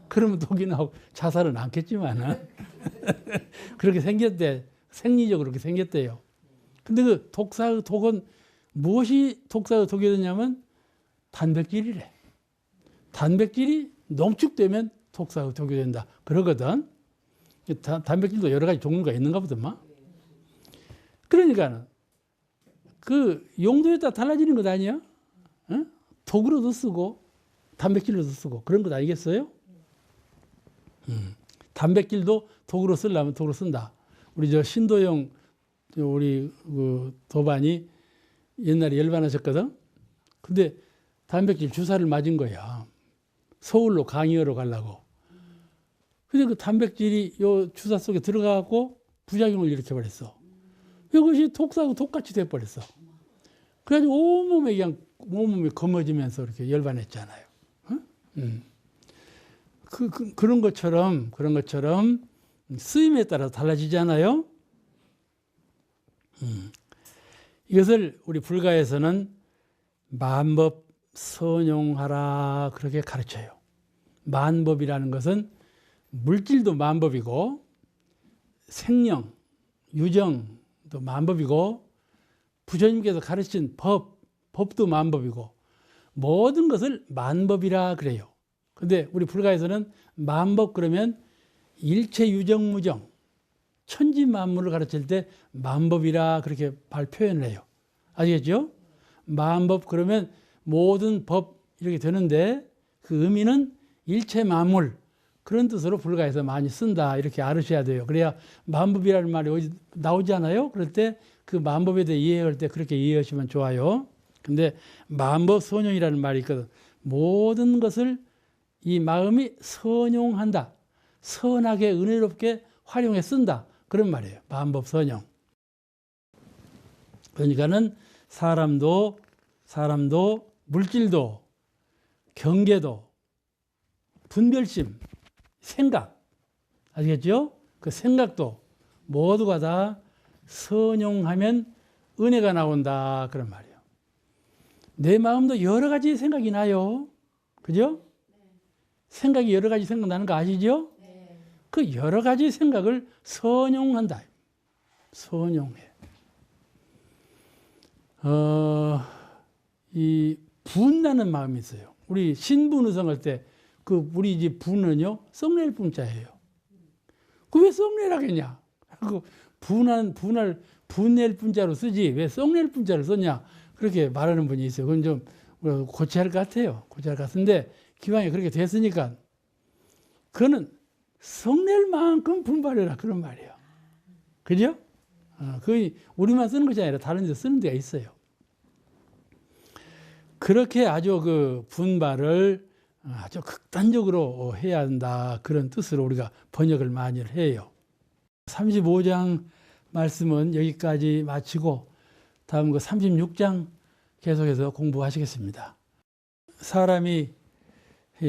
그러면 독이 나오고 자살은 않겠지만은 그렇게 생겼대. 생리적으로 그렇게 생겼대요. 근데 그 독사의 독은 무엇이 독사의 독이 되냐면 단백질이래. 단백질이 농축되면 독사의 독이 된다. 그러거든. 단백질도 여러 가지 종류가 있는가 보더만. 그러니까는 그 용도에 따라 달라지는 것 아니야? 어? 독으로도 쓰고 단백질로도 쓰고 그런 것 아니겠어요? 단백질도 독으로 쓰려면 독으로 쓴다. 우리 저 신도영 우리 그 도반이 옛날에 열반하셨거든. 근데 단백질 주사를 맞은 거야. 서울로 강의하러 가려고. 근데 그 단백질이 요 주사 속에 들어가고 부작용을 일으켜버렸어. 이것이 독사하고 독같이 돼버렸어. 그래가지고 온몸에 그냥 온몸이 검어지면서 이렇게 열반했잖아요. 그런 것처럼 쓰임에 따라 달라지잖아요. 이것을 우리 불가에서는 만법 선용하라 그렇게 가르쳐요. 만법이라는 것은 물질도 만법이고 생령, 유정도 만법이고 부처님께서 가르친 법도 만법이고 모든 것을 만법이라 그래요. 근데 우리 불가에서는 만법 그러면 일체 유정무정 천지 만물을 가르칠 때 만법이라 그렇게 표현을 해요. 아시겠죠? 만법 그러면 모든 법 이렇게 되는데 그 의미는 일체 만물 그런 뜻으로 불가에서 많이 쓴다 이렇게 알으셔야 돼요. 그래야 만법이라는 말이 나오지 않아요? 그럴 때 그 만법에 대해 이해할 때 그렇게 이해하시면 좋아요. 근데 만법 선용이라는 말이 있거든. 모든 것을 이 마음이 선용한다. 선하게 은혜롭게 활용해 쓴다. 그런 말이에요. 만법 선용. 그러니까는 사람도 물질도 경계도 분별심, 생각, 아시겠죠? 그 생각도 모두가 다 선용하면 은혜가 나온다 그런 말이에요. 내 마음도 여러 가지 생각이 나요. 그죠? 생각이 여러 가지 생각나는 거 아시죠? 그 여러 가지 생각을 선용한다. 선용해. 이 분나는 마음이 있어요. 우리 신분의성할 때 그 우리 이제 분은요 썩낼 분자예요. 그 왜 썩내라겠냐? 그 분낼 분자로 쓰지 왜 썩낼 분자를 썼냐? 그렇게 말하는 분이 있어요. 그건 좀 고쳐야 할 것 같아요. 고쳐야 할 것 같은데 기왕에 그렇게 됐으니까 그거는 썩낼 만큼 분발해라 그런 말이에요. 그죠? 그게 우리만 쓰는 것이 아니라 다른 데 쓰는 데가 있어요. 그렇게 아주 그 분발을 아주 극단적으로 해야 한다 그런 뜻으로 우리가 번역을 많이 해요. 35장 말씀은 여기까지 마치고 다음 그 36장 계속해서 공부하시겠습니다. 사람이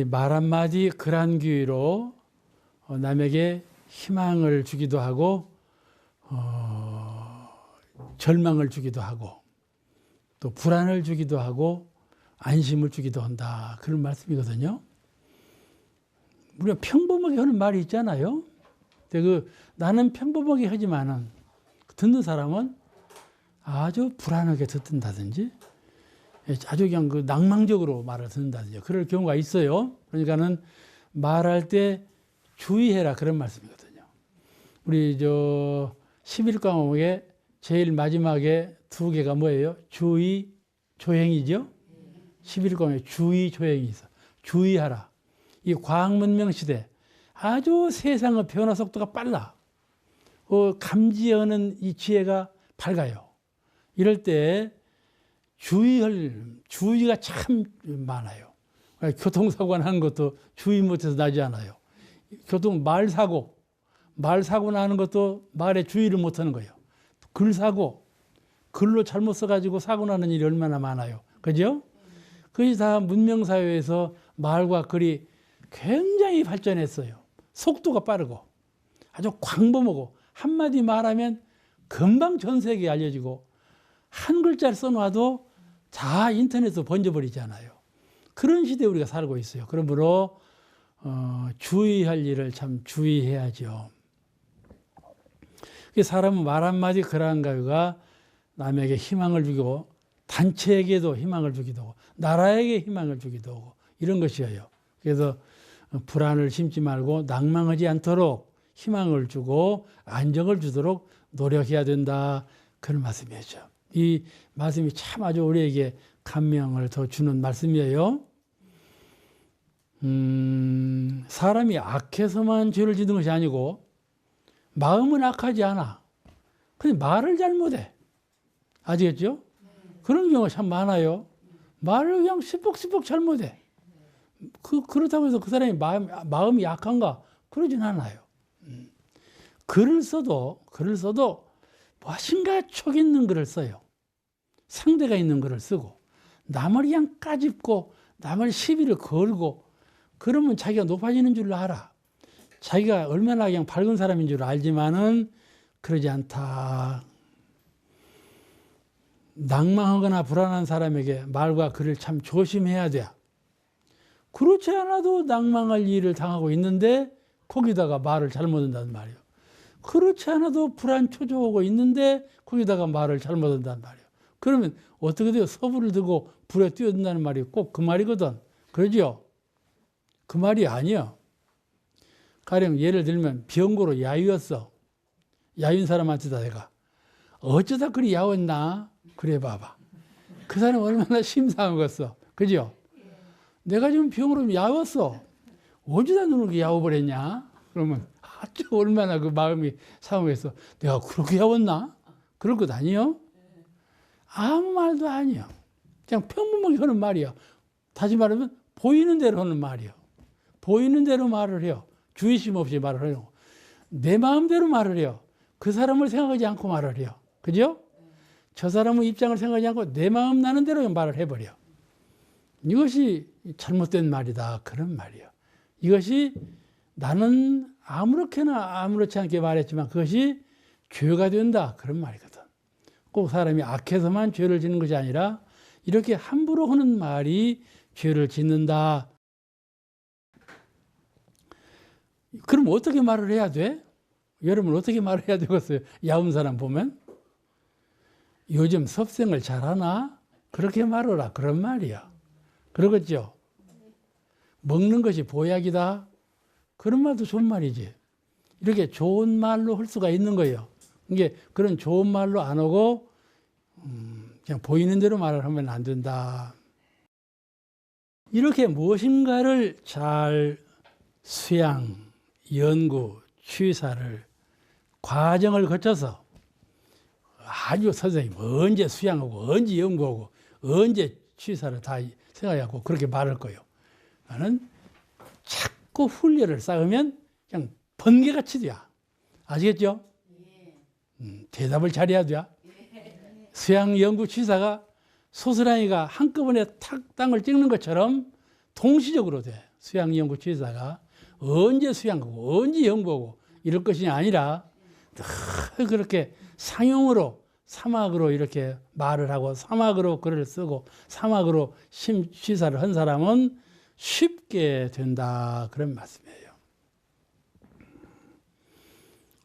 말 한마디 글 한귀로 남에게 희망을 주기도 하고 절망을 주기도 하고 또 불안을 주기도 하고 안심을 주기도 한다 그런 말씀이거든요. 우리가 평범하게 하는 말이 있잖아요. 근데 나는 평범하게 하지만은 듣는 사람은 아주 불안하게 듣는다든지 아주 그냥 그 낭망적으로 말을 듣는다든지 그럴 경우가 있어요. 그러니까는 말할 때 주의해라 그런 말씀이거든요. 우리 11과목에 제일 마지막에 두 개가 뭐예요? 주의, 조행이죠. 11과목에 주의, 조행이 있어. 주의하라. 이 과학문명 시대 아주 세상의 변화 속도가 빨라. 감지하는 이 지혜가 밝아요. 이럴 때 주의가 참 많아요. 교통사고 나는 것도 주의 못해서 나지 않아요. 말사고 나는 것도 말에 주의를 못하는 거예요. 글로 잘못 써가지고 사고 나는 일이 얼마나 많아요. 그죠? 그것이 다 문명사회에서 말과 글이 굉장히 발전했어요. 속도가 빠르고 아주 광범하고 한마디 말하면 금방 전 세계에 알려지고 한 글자를 써놔도 다 인터넷으로 번져버리잖아요. 그런 시대에 우리가 살고 있어요. 그러므로 주의할 일을 참 주의해야죠. 사람은 말 한마디 글 한가위가 남에게 희망을 주고 단체에게도 희망을 주기도 하고 나라에게 희망을 주기도 하고 이런 것이에요. 그래서 불안을 심지 말고 낭망하지 않도록 희망을 주고 안정을 주도록 노력해야 된다. 그런 말씀이죠. 이 말씀이 참 아주 우리에게 감명을 더 주는 말씀이에요. 사람이 악해서만 죄를 짓는 것이 아니고 마음은 악하지 않아. 근데 말을 잘못해. 아시겠죠? 그런 경우가 참 많아요. 말을 그냥 시뻑시뻑 잘못해. 그렇다고 해서 그 사람이 마음이 약한가? 그러진 않아요. 글을 써도 무엇인가 촉 있는 글을 써요. 상대가 있는 글을 쓰고 남을 그냥 까짓고 남을 시비를 걸고 그러면 자기가 높아지는 줄 알아. 자기가 얼마나 그냥 밝은 사람인 줄 알지만은 그러지 않다. 낭망하거나 불안한 사람에게 말과 글을 참 조심해야 돼. 그렇지 않아도 낭망할 일을 당하고 있는데 거기다가 말을 잘못한다는 말이에요. 그렇지 않아도 불안 초조하고 있는데 거기다가 말을 잘못한다는 말이에요. 그러면 어떻게 돼요? 서부를 들고 불에 뛰어든다는 말이 꼭 그 말이거든. 그러죠? 그 말이 아니야. 가령 예를 들면 병고로 야유였어. 야유인 사람한테다 내가 어쩌다 그리 야웠나? 그래 봐봐. 그 사람 얼마나 심상하겠어. 그죠? 내가 지금 병으로 야웠어. 어쩌다 너는 그렇게 야워버렸냐? 그러면 아주 얼마나 그 마음이 상하겠어. 내가 그렇게 야웠나? 그럴 것 아니요? 아무 말도 아니야. 그냥 평범하게 하는 말이야. 다시 말하면 보이는 대로 하는 말이야. 보이는 대로 말을 해요. 주의심 없이 말을 해요. 내 마음대로 말을 해요. 그 사람을 생각하지 않고 말을 해요. 그죠? 저 사람의 입장을 생각하지 않고 내 마음 나는 대로 말을 해버려. 이것이 잘못된 말이다. 그런 말이에요. 이것이 나는 아무렇게나 아무렇지 않게 말했지만 그것이 죄가 된다. 그런 말이거든. 꼭 사람이 악해서만 죄를 짓는 것이 아니라 이렇게 함부로 하는 말이 죄를 짓는다. 그럼 어떻게 말을 해야 돼? 여러분 어떻게 말을 해야 되겠어요? 야운 사람 보면? 요즘 섭생을 잘하나? 그렇게 말하라. 그런 말이야. 그러겠죠? 먹는 것이 보약이다. 그런 말도 좋은 말이지. 이렇게 좋은 말로 할 수가 있는 거예요. 이게 그런 좋은 말로 안 하고 그냥 보이는 대로 말을 하면 안 된다. 이렇게 무엇인가를 잘 수양, 연구, 취사를 과정을 거쳐서 아주 선생님 언제 수양하고 언제 연구하고 언제 취사를 다 생각하고 그렇게 말할 거예요. 나는 자꾸 훈련을 쌓으면 그냥 번개같이 돼야. 아시겠죠? 대답을 잘해야 돼. 수양, 연구, 취사가 소스라이가 한꺼번에 탁 땅을 찍는 것처럼 동시적으로 돼. 수양, 연구, 취사가 언제 수양하고 언제 연구하고 이럴 것이 아니라 그렇게 상용으로 사막으로 이렇게 말을 하고 사막으로 글을 쓰고 사막으로 취사를 한 사람은 쉽게 된다. 그런 말씀이에요.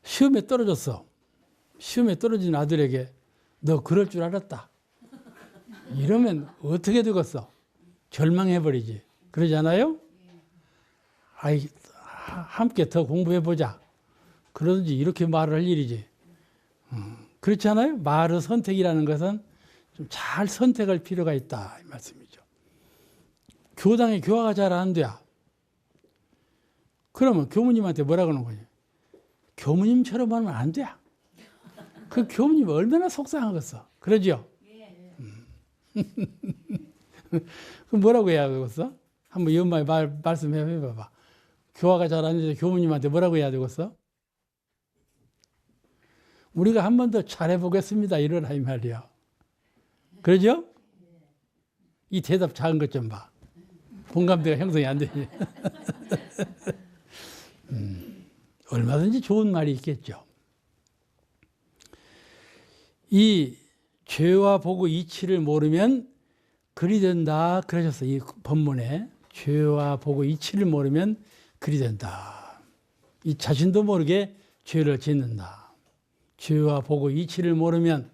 시험에 떨어졌어. 시험에 떨어진 아들에게 너 그럴 줄 알았다. 이러면 어떻게 되겠어? 절망해버리지. 그러지 않아요? 아이, 함께 더 공부해보자. 그러든지 이렇게 말을 할 일이지. 그렇지 않아요? 말의 선택이라는 것은 좀 잘 선택할 필요가 있다. 이 말씀이죠. 교당에 교화가 잘 안 돼. 그러면 교무님한테 뭐라 그러는 거냐? 교무님처럼 하면 안 돼. 그 교무님 얼마나 속상하겠어. 그러죠? 그럼 뭐라고 해야 되겠어? 한번 연마에 말씀해 봐봐. 교화가 잘 안 돼서 교무님한테 뭐라고 해야 되겠어? 우리가 한 번 더 잘해보겠습니다. 이러라 이 말이야. 그러죠? 이 대답 작은 것 좀 봐. 공감대가 형성이 안 되니. 얼마든지 좋은 말이 있겠죠. 이 죄와 보고 이치를 모르면 그리 된다. 그러셨어요. 이 본문에 죄와 보고 이치를 모르면 그리 된다. 이 자신도 모르게 죄를 짓는다. 죄와 보고 이치를 모르면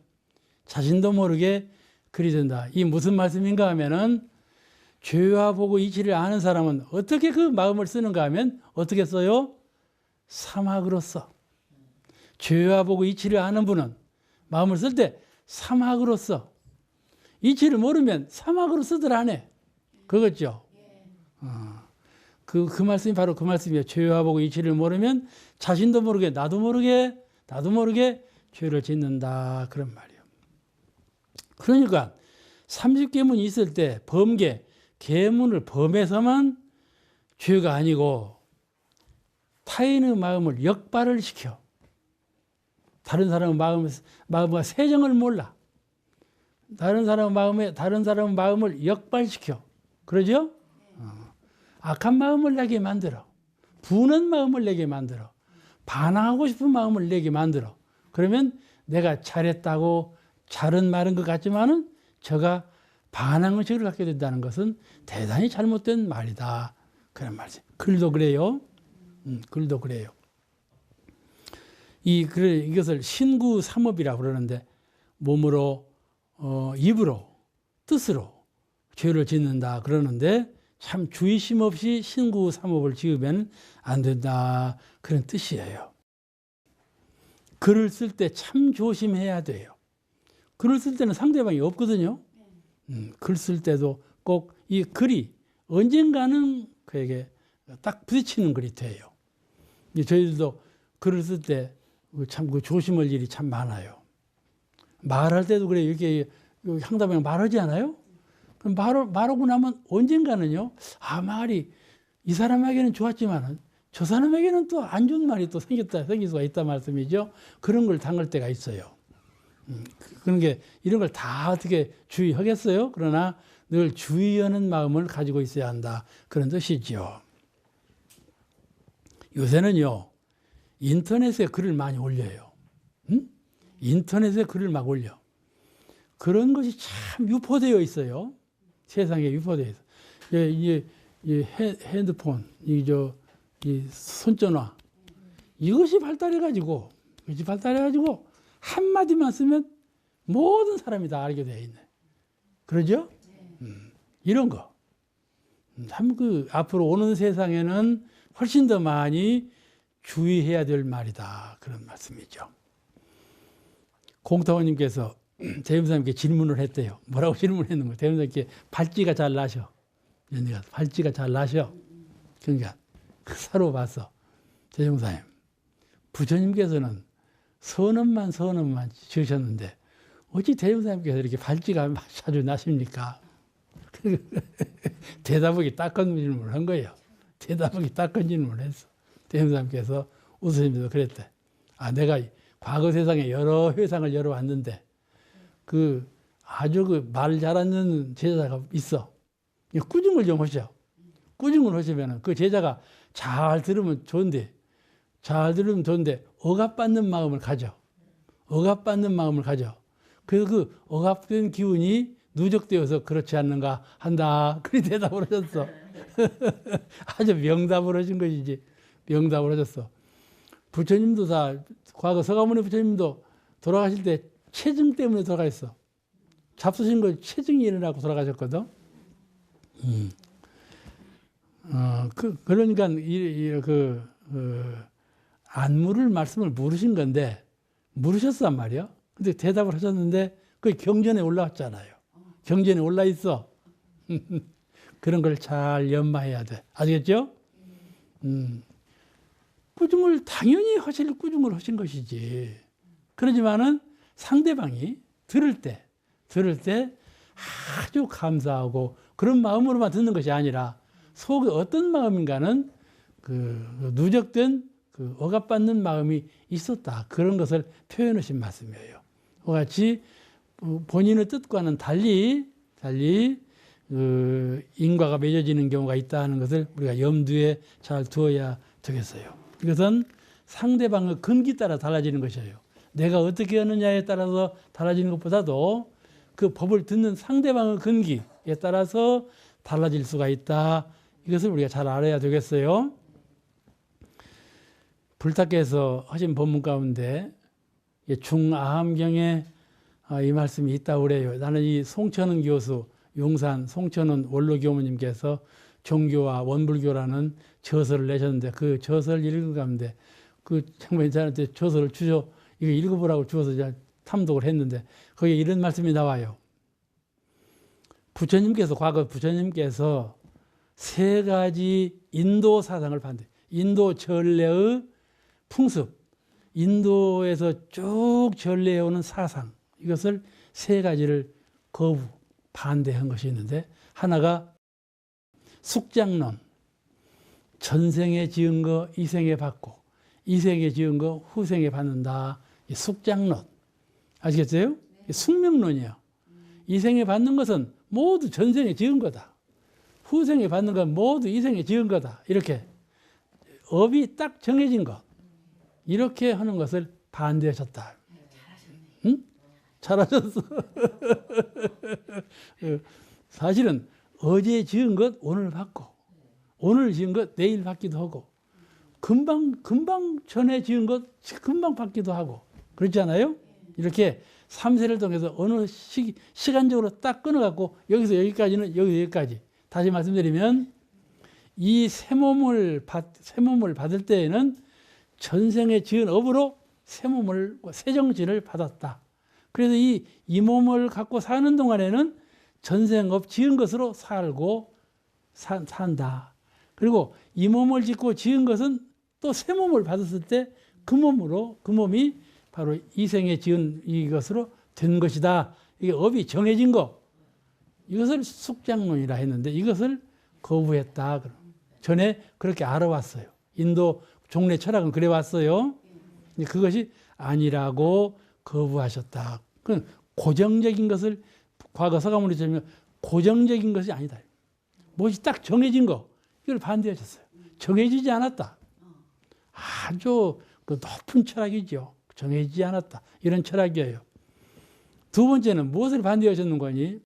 자신도 모르게 그리 된다. 이 무슨 말씀인가 하면은 죄와 보고 이치를 아는 사람은 어떻게 그 마음을 쓰는가 하면 어떻게 써요? 사막으로 써. 죄와 보고 이치를 아는 분은 마음을 쓸 때 사막으로 써. 이치를 모르면 사막으로 쓰들 안 해. 그거죠? 그 말씀이 바로 그 말씀이에요. 죄와 보고 이치를 모르면 자신도 모르게 나도 모르게 죄를 짓는다. 그런 말이에요. 그러니까 30계문이 있을 때 범계, 계문을 범해서만 죄가 아니고 타인의 마음을 역발을 시켜. 다른 사람의 마음과 세정을 몰라. 다른 사람의 마음을 역발시켜. 그러죠? 악한 마음을 내게 만들어. 부는 마음을 내게 만들어. 반항하고 싶은 마음을 내게 만들어. 그러면 내가 잘했다고 잘은 말은 것 같지만은 저가 반항의식을 갖게 된다는 것은 대단히 잘못된 말이다. 그런 말이죠. 글도 그래요. 글도 그래요. 이것을 신구삼업이라고 그러는데 몸으로, 입으로, 뜻으로 죄를 짓는다 그러는데 참 주의심 없이 신구삼업을 지으면 안 된다. 그런 뜻이에요. 글을 쓸 때 참 조심해야 돼요. 글을 쓸 때는 상대방이 없거든요. 글 쓸 때도 꼭 이 글이 언젠가는 그에게 딱 부딪히는 글이 돼요. 저희들도 글을 쓸 때 참 조심할 일이 참 많아요. 말할 때도 그래요. 이렇게 상대방이 말하지 않아요? 그럼 말하고 나면 언젠가는요. 말이 이 사람에게는 좋았지만은 저 사람에게는 또 안 좋은 말이 또 생길 수가 있단 말씀이죠. 그런 걸 당할 때가 있어요. 그런 게 이런 걸 다 어떻게 주의하겠어요? 그러나 늘 주의하는 마음을 가지고 있어야 한다. 그런 뜻이죠. 요새는요, 인터넷에 글을 많이 올려요. 응? 인터넷에 글을 막 올려. 그런 것이 참 유포되어 있어요. 세상에 유포되어 있어. 이 핸드폰, 이 손전화, 이것이 발달해가지고, 한마디만 쓰면 모든 사람이 다 알게 되어 있네. 그러죠? 이런 거. 참 앞으로 오는 세상에는 훨씬 더 많이 주의해야 될 말이다. 그런 말씀이죠. 공타원님께서 대임사님께 질문을 했대요. 뭐라고 질문했는 거예요? 대임사님께 발찌가 잘 나셔. 연희가 발찌가 잘 나셔. 그러니까 사로 봐서 대종사님, 부처님께서는 선언만 지으셨는데 어찌 대종사님께서 이렇게 발찌가 자주 나십니까? 대답하기 딱한 질문을 한 거예요. 대답하기 딱한 질문을 했어. 대종사님께서 웃으시면서 그랬대. 내가 과거 세상에 여러 회상을 열어왔는데 아주 말 잘하는 제자가 있어. 꾸중을 좀 하셔. 꾸중을 하시면 그 제자가 잘 들으면 좋은데 억압받는 마음을 가져. 그래서 그 억압된 기운이 누적되어서 그렇지 않는가 한다. 그리 대답을 하셨어. 아주 명답을 하신 것이지. 명답을 하셨어. 부처님도 과거 서가모니 부처님도 돌아가실 때 체증 때문에 돌아가셨어. 잡수신 거 체증이 일어나고 돌아가셨거든. 그러니까 안 물을 말씀을 물으신 건데 물으셨단 말이야. 근데 대답을 하셨는데 그 경전에 올라왔잖아요. 경전에 올라 있어. 그런 걸 잘 연마해야 돼. 아시겠죠? 꾸중을 당연히 꾸중을 하신 것이지. 그러지만은 상대방이 들을 때 아주 감사하고 그런 마음으로만 듣는 것이 아니라 속에 어떤 마음인가는 누적된 억압받는 마음이 있었다. 그런 것을 표현하신 말씀이에요. 그와 같이 본인의 뜻과는 달리 인과가 맺어지는 경우가 있다는 것을 우리가 염두에 잘 두어야 되겠어요. 이것은 상대방의 근기 따라 달라지는 것이에요. 내가 어떻게 하느냐에 따라서 달라지는 것보다도 그 법을 듣는 상대방의 근기에 따라서 달라질 수가 있다. 이것을 우리가 잘 알아야 되겠어요. 불타께서 하신 법문 가운데 중아함경에 이 말씀이 있다고 그래요. 나는 이 송천은 교수, 용산 송천은 원로교무님께서 종교와 원불교라는 저서를 내셨는데 그 저서를 읽은 가운데 정말 저한테 저서를 이거 읽어보라고 주어서 제가 탐독을 했는데 거기에 이런 말씀이 나와요. 과거 부처님께서 세 가지 인도 사상을 반대, 인도 전례의 풍습, 인도에서 쭉 전례해오는 사상, 이것을 세 가지를 반대한 것이 있는데 하나가 숙장론, 전생에 지은 거 이생에 받고 이생에 지은 거 후생에 받는다. 이 숙장론. 아시겠어요? 숙명론이에요. 이생에 받는 것은 모두 전생에 지은 거다. 후생에 받는 건 모두 이생에 지은 거다. 이렇게 업이 딱 정해진 것. 이렇게 하는 것을 반대하셨다. 응? 잘하셨어. 사실은 어제 지은 것 오늘 받고 오늘 지은 것 내일 받기도 하고 금방 전에 지은 것 금방 받기도 하고 그렇지 않아요? 이렇게 3세를 통해서 어느 시간적으로 딱 끊어갖고 여기서 여기까지는 여기까지. 다시 말씀드리면 이 새 몸을 받을 때에는 전생에 지은 업으로 새 정신을 받았다. 그래서 이 몸을 갖고 사는 동안에는 전생업 지은 것으로 살고 산다. 그리고 이 몸을 짓고 지은 것은 또 새 몸을 받았을 때 그 몸이 바로 이생에 지은 이것으로 된 것이다. 이게 업이 정해진 거. 이것을 숙장론이라 했는데 이것을 거부했다. 전에 그렇게 알아왔어요. 인도 종래 철학은 그래 왔어요. 그것이 아니라고 거부하셨다. 그건 고정적인 것을 과거 서가모니처럼 고정적인 것이 아니다. 무엇이 딱 정해진 거 이걸 반대하셨어요. 정해지지 않았다. 아주 그 높은 철학이죠. 정해지지 않았다. 이런 철학이에요. 두 번째는 무엇을 반대하셨는 거니?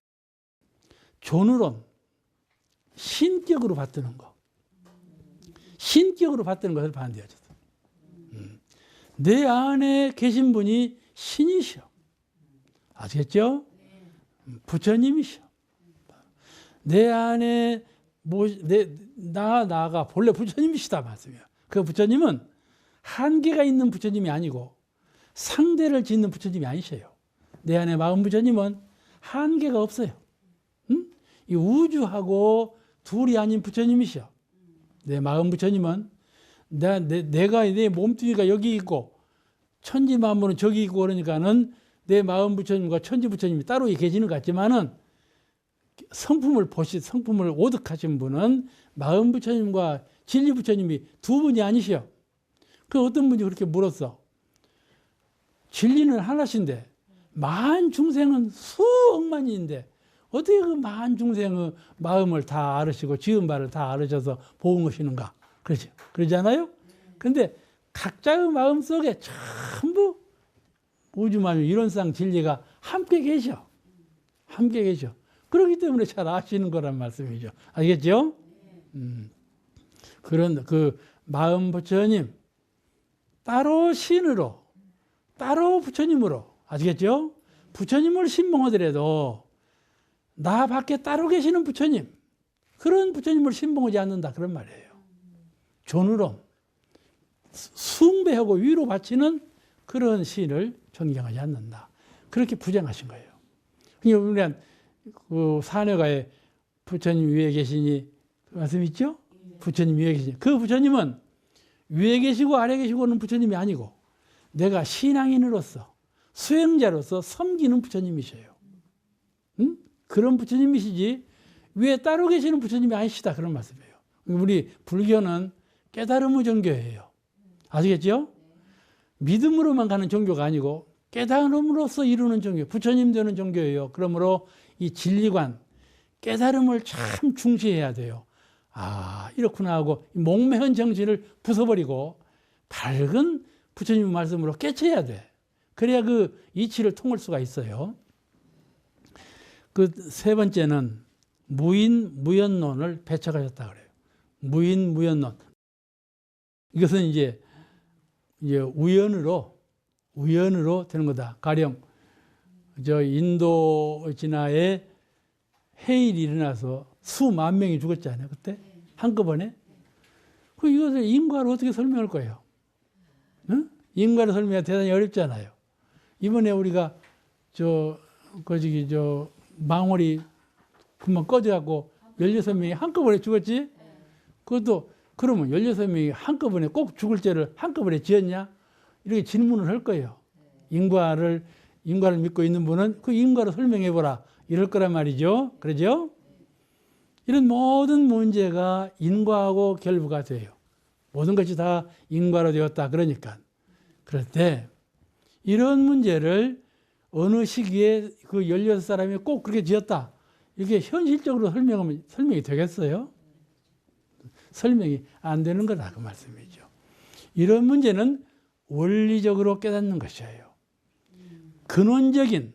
존으론, 신격으로 받드는 거. 신격으로 받드는 것을 반대하셨어요. 내 안에 계신 분이 신이셔. 아시겠죠? 부처님이셔. 내 안에 나가 본래 부처님이시다 말씀이에요. 그 부처님은 한계가 있는 부처님이 아니고 상대를 짓는 부처님이 아니셔요. 내 안에 마음 부처님은 한계가 없어요. 응? 이 우주하고 둘이 아닌 부처님이셔. 내 마음 부처님은 내가 내 몸뚱이가 여기 있고 천지 만물은 저기 있고 그러니까는 내 마음 부처님과 천지 부처님이 따로 계시는 것 같지만은 성품을 오득하신 분은 마음 부처님과 진리 부처님이 두 분이 아니셔. 그 어떤 분이 그렇게 물었어. 진리는 하나신데 만 중생은 수억만인데 어떻게 그 만 중생의 마음을 다 알으시고 지은 바를 다 알으셔서 보은 것이는가? 그렇죠. 그러지 않아요? 근데 각자의 마음 속에 전부 우주만유 이론상 진리가 함께 계셔. 함께 계셔. 그렇기 때문에 잘 아시는 거란 말씀이죠. 알겠죠? 그런 그 마음 부처님 따로 신으로 따로 부처님으로 아시겠죠? 부처님을 신봉하더라도 나 밖에 따로 계시는 부처님 그런 부처님을 신봉하지 않는다 그런 말이에요. 존으로 숭배하고 위로 바치는 그런 신을 존경하지 않는다. 그렇게 부정하신 거예요. 그러니까 그 사녀가에 부처님 위에 계시니 그 말씀 있죠? 부처님 위에 계시니 그 부처님은 위에 계시고 아래 계시고는 부처님이 아니고 내가 신앙인으로서 수행자로서 섬기는 부처님이셔요. 응? 그런 부처님이시지 위에 따로 계시는 부처님이 아니시다 그런 말씀이에요. 우리 불교는 깨달음의 종교예요. 아시겠죠? 믿음으로만 가는 종교가 아니고 깨달음으로써 이루는 종교, 부처님 되는 종교예요. 그러므로 이 진리관, 깨달음을 참 중시해야 돼요. 아, 이렇구나 하고 목매한 정신을 부숴버리고 밝은 부처님 말씀으로 깨쳐야 돼. 그래야 그 이치를 통할 수가 있어요. 그 세 번째는 무인, 무연론을 배척하셨다 그래요. 무인, 무연론. 이것은 이제 우연으로 되는 거다. 가령 인도 진화에 해일이 일어나서 수만 명이 죽었잖아요. 그때 한꺼번에. 그 이것을 인과로 어떻게 설명할 거예요? 응? 인과로 설명하기 대단히 어렵잖아요. 이번에 우리가 망월이 금방 꺼져갖고 16명이 한꺼번에 죽었지? 그것도 그러면 16명이 한꺼번에 꼭 죽을 죄를 한꺼번에 지었냐? 이렇게 질문을 할 거예요. 인과를 믿고 있는 분은 그 인과로 설명해보라. 이럴 거란 말이죠. 그러죠? 이런 모든 문제가 인과하고 결부가 돼요. 모든 것이 다 인과로 되었다. 그러니까. 그럴 때 이런 문제를 어느 시기에 그 16사람이 꼭 그렇게 지었다. 이게 현실적으로 설명이 되겠어요? 설명이 안 되는 거다. 그 말씀이죠. 이런 문제는 원리적으로 깨닫는 것이에요. 근원적인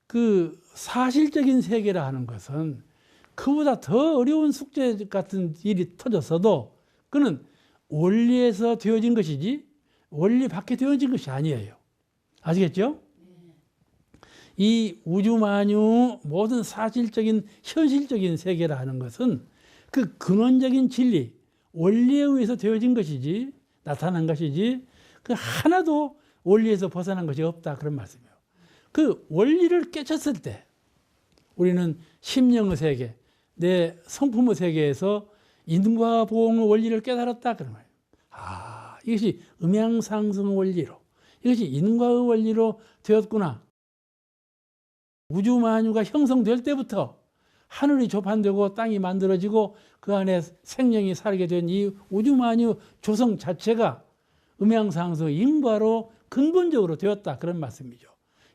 그 사실적인 세계라 하는 것은 그보다 더 어려운 숙제 같은 일이 터졌어도 그는 원리에서 되어진 것이지 원리 밖에 되어진 것이 아니에요. 아시겠죠? 이 우주만유 모든 사실적인 현실적인 세계라 하는 것은 그 근원적인 진리, 원리에 의해서 되어진 것이지 나타난 것이지 그 하나도 원리에서 벗어난 것이 없다 그런 말씀이에요. 그 원리를 깨쳤을 때 우리는 심령의 세계, 내 성품의 세계에서 인과 보응의 원리를 깨달았다 그런 말이에요. 아, 이것이 음양상승의 원리로 이것이 인과의 원리로 되었구나. 우주만유가 형성될 때부터 하늘이 조판되고 땅이 만들어지고 그 안에 생명이 살게 된 이 우주만유 조성 자체가 음양상승 인과로 근본적으로 되었다 그런 말씀이죠.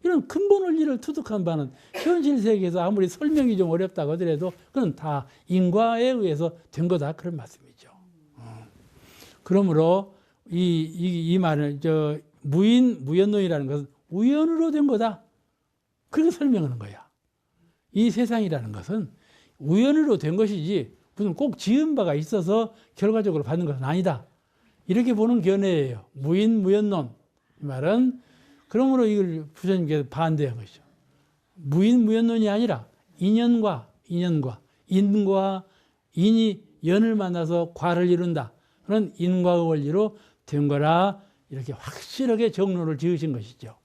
이런 근본 원리를 투득한 바는 현실 세계에서 아무리 설명이 좀 어렵다고 하더라도 그건 다 인과에 의해서 된 거다 그런 말씀이죠. 그러므로 이 말은 무연론이라는 것은 우연으로 된 거다. 그렇게 설명하는 거야. 이 세상이라는 것은 우연으로 된 것이지 무슨 꼭 지은 바가 있어서 결과적으로 받는 것은 아니다. 이렇게 보는 견해예요. 무연론. 이 말은 그러므로 이걸 부처님께서 반대한 것이죠. 무연론이 아니라 인과 인이 연을 만나서 과를 이룬다. 그런 인과 원리로 된 거라 이렇게 확실하게 정론을 지으신 것이죠.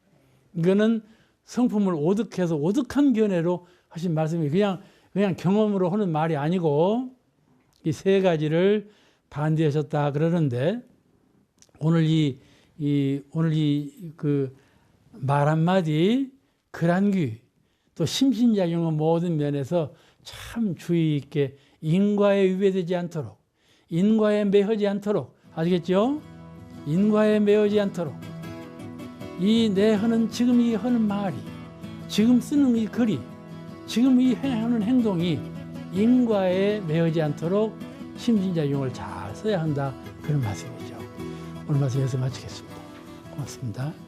이거는 성품을 오득해서 오득한 견해로 하신 말씀이 그냥 경험으로 하는 말이 아니고 이 세 가지를 반대하셨다 그러는데 오늘 그 말 한마디, 글 한귀, 또 심신작용의 모든 면에서 참 주의 있게 인과에 위배되지 않도록, 인과에 매하지 않도록, 아시겠죠? 인과에 매하지 않도록 이 내 하는 지금 이 하는 말이, 지금 쓰는 이 글이, 지금 이 하는 행동이 인과에 매하지 않도록 심신작용을 잘 써야 한다. 그런 말씀이죠. 오늘 말씀 여기서 마치겠습니다. 고맙습니다.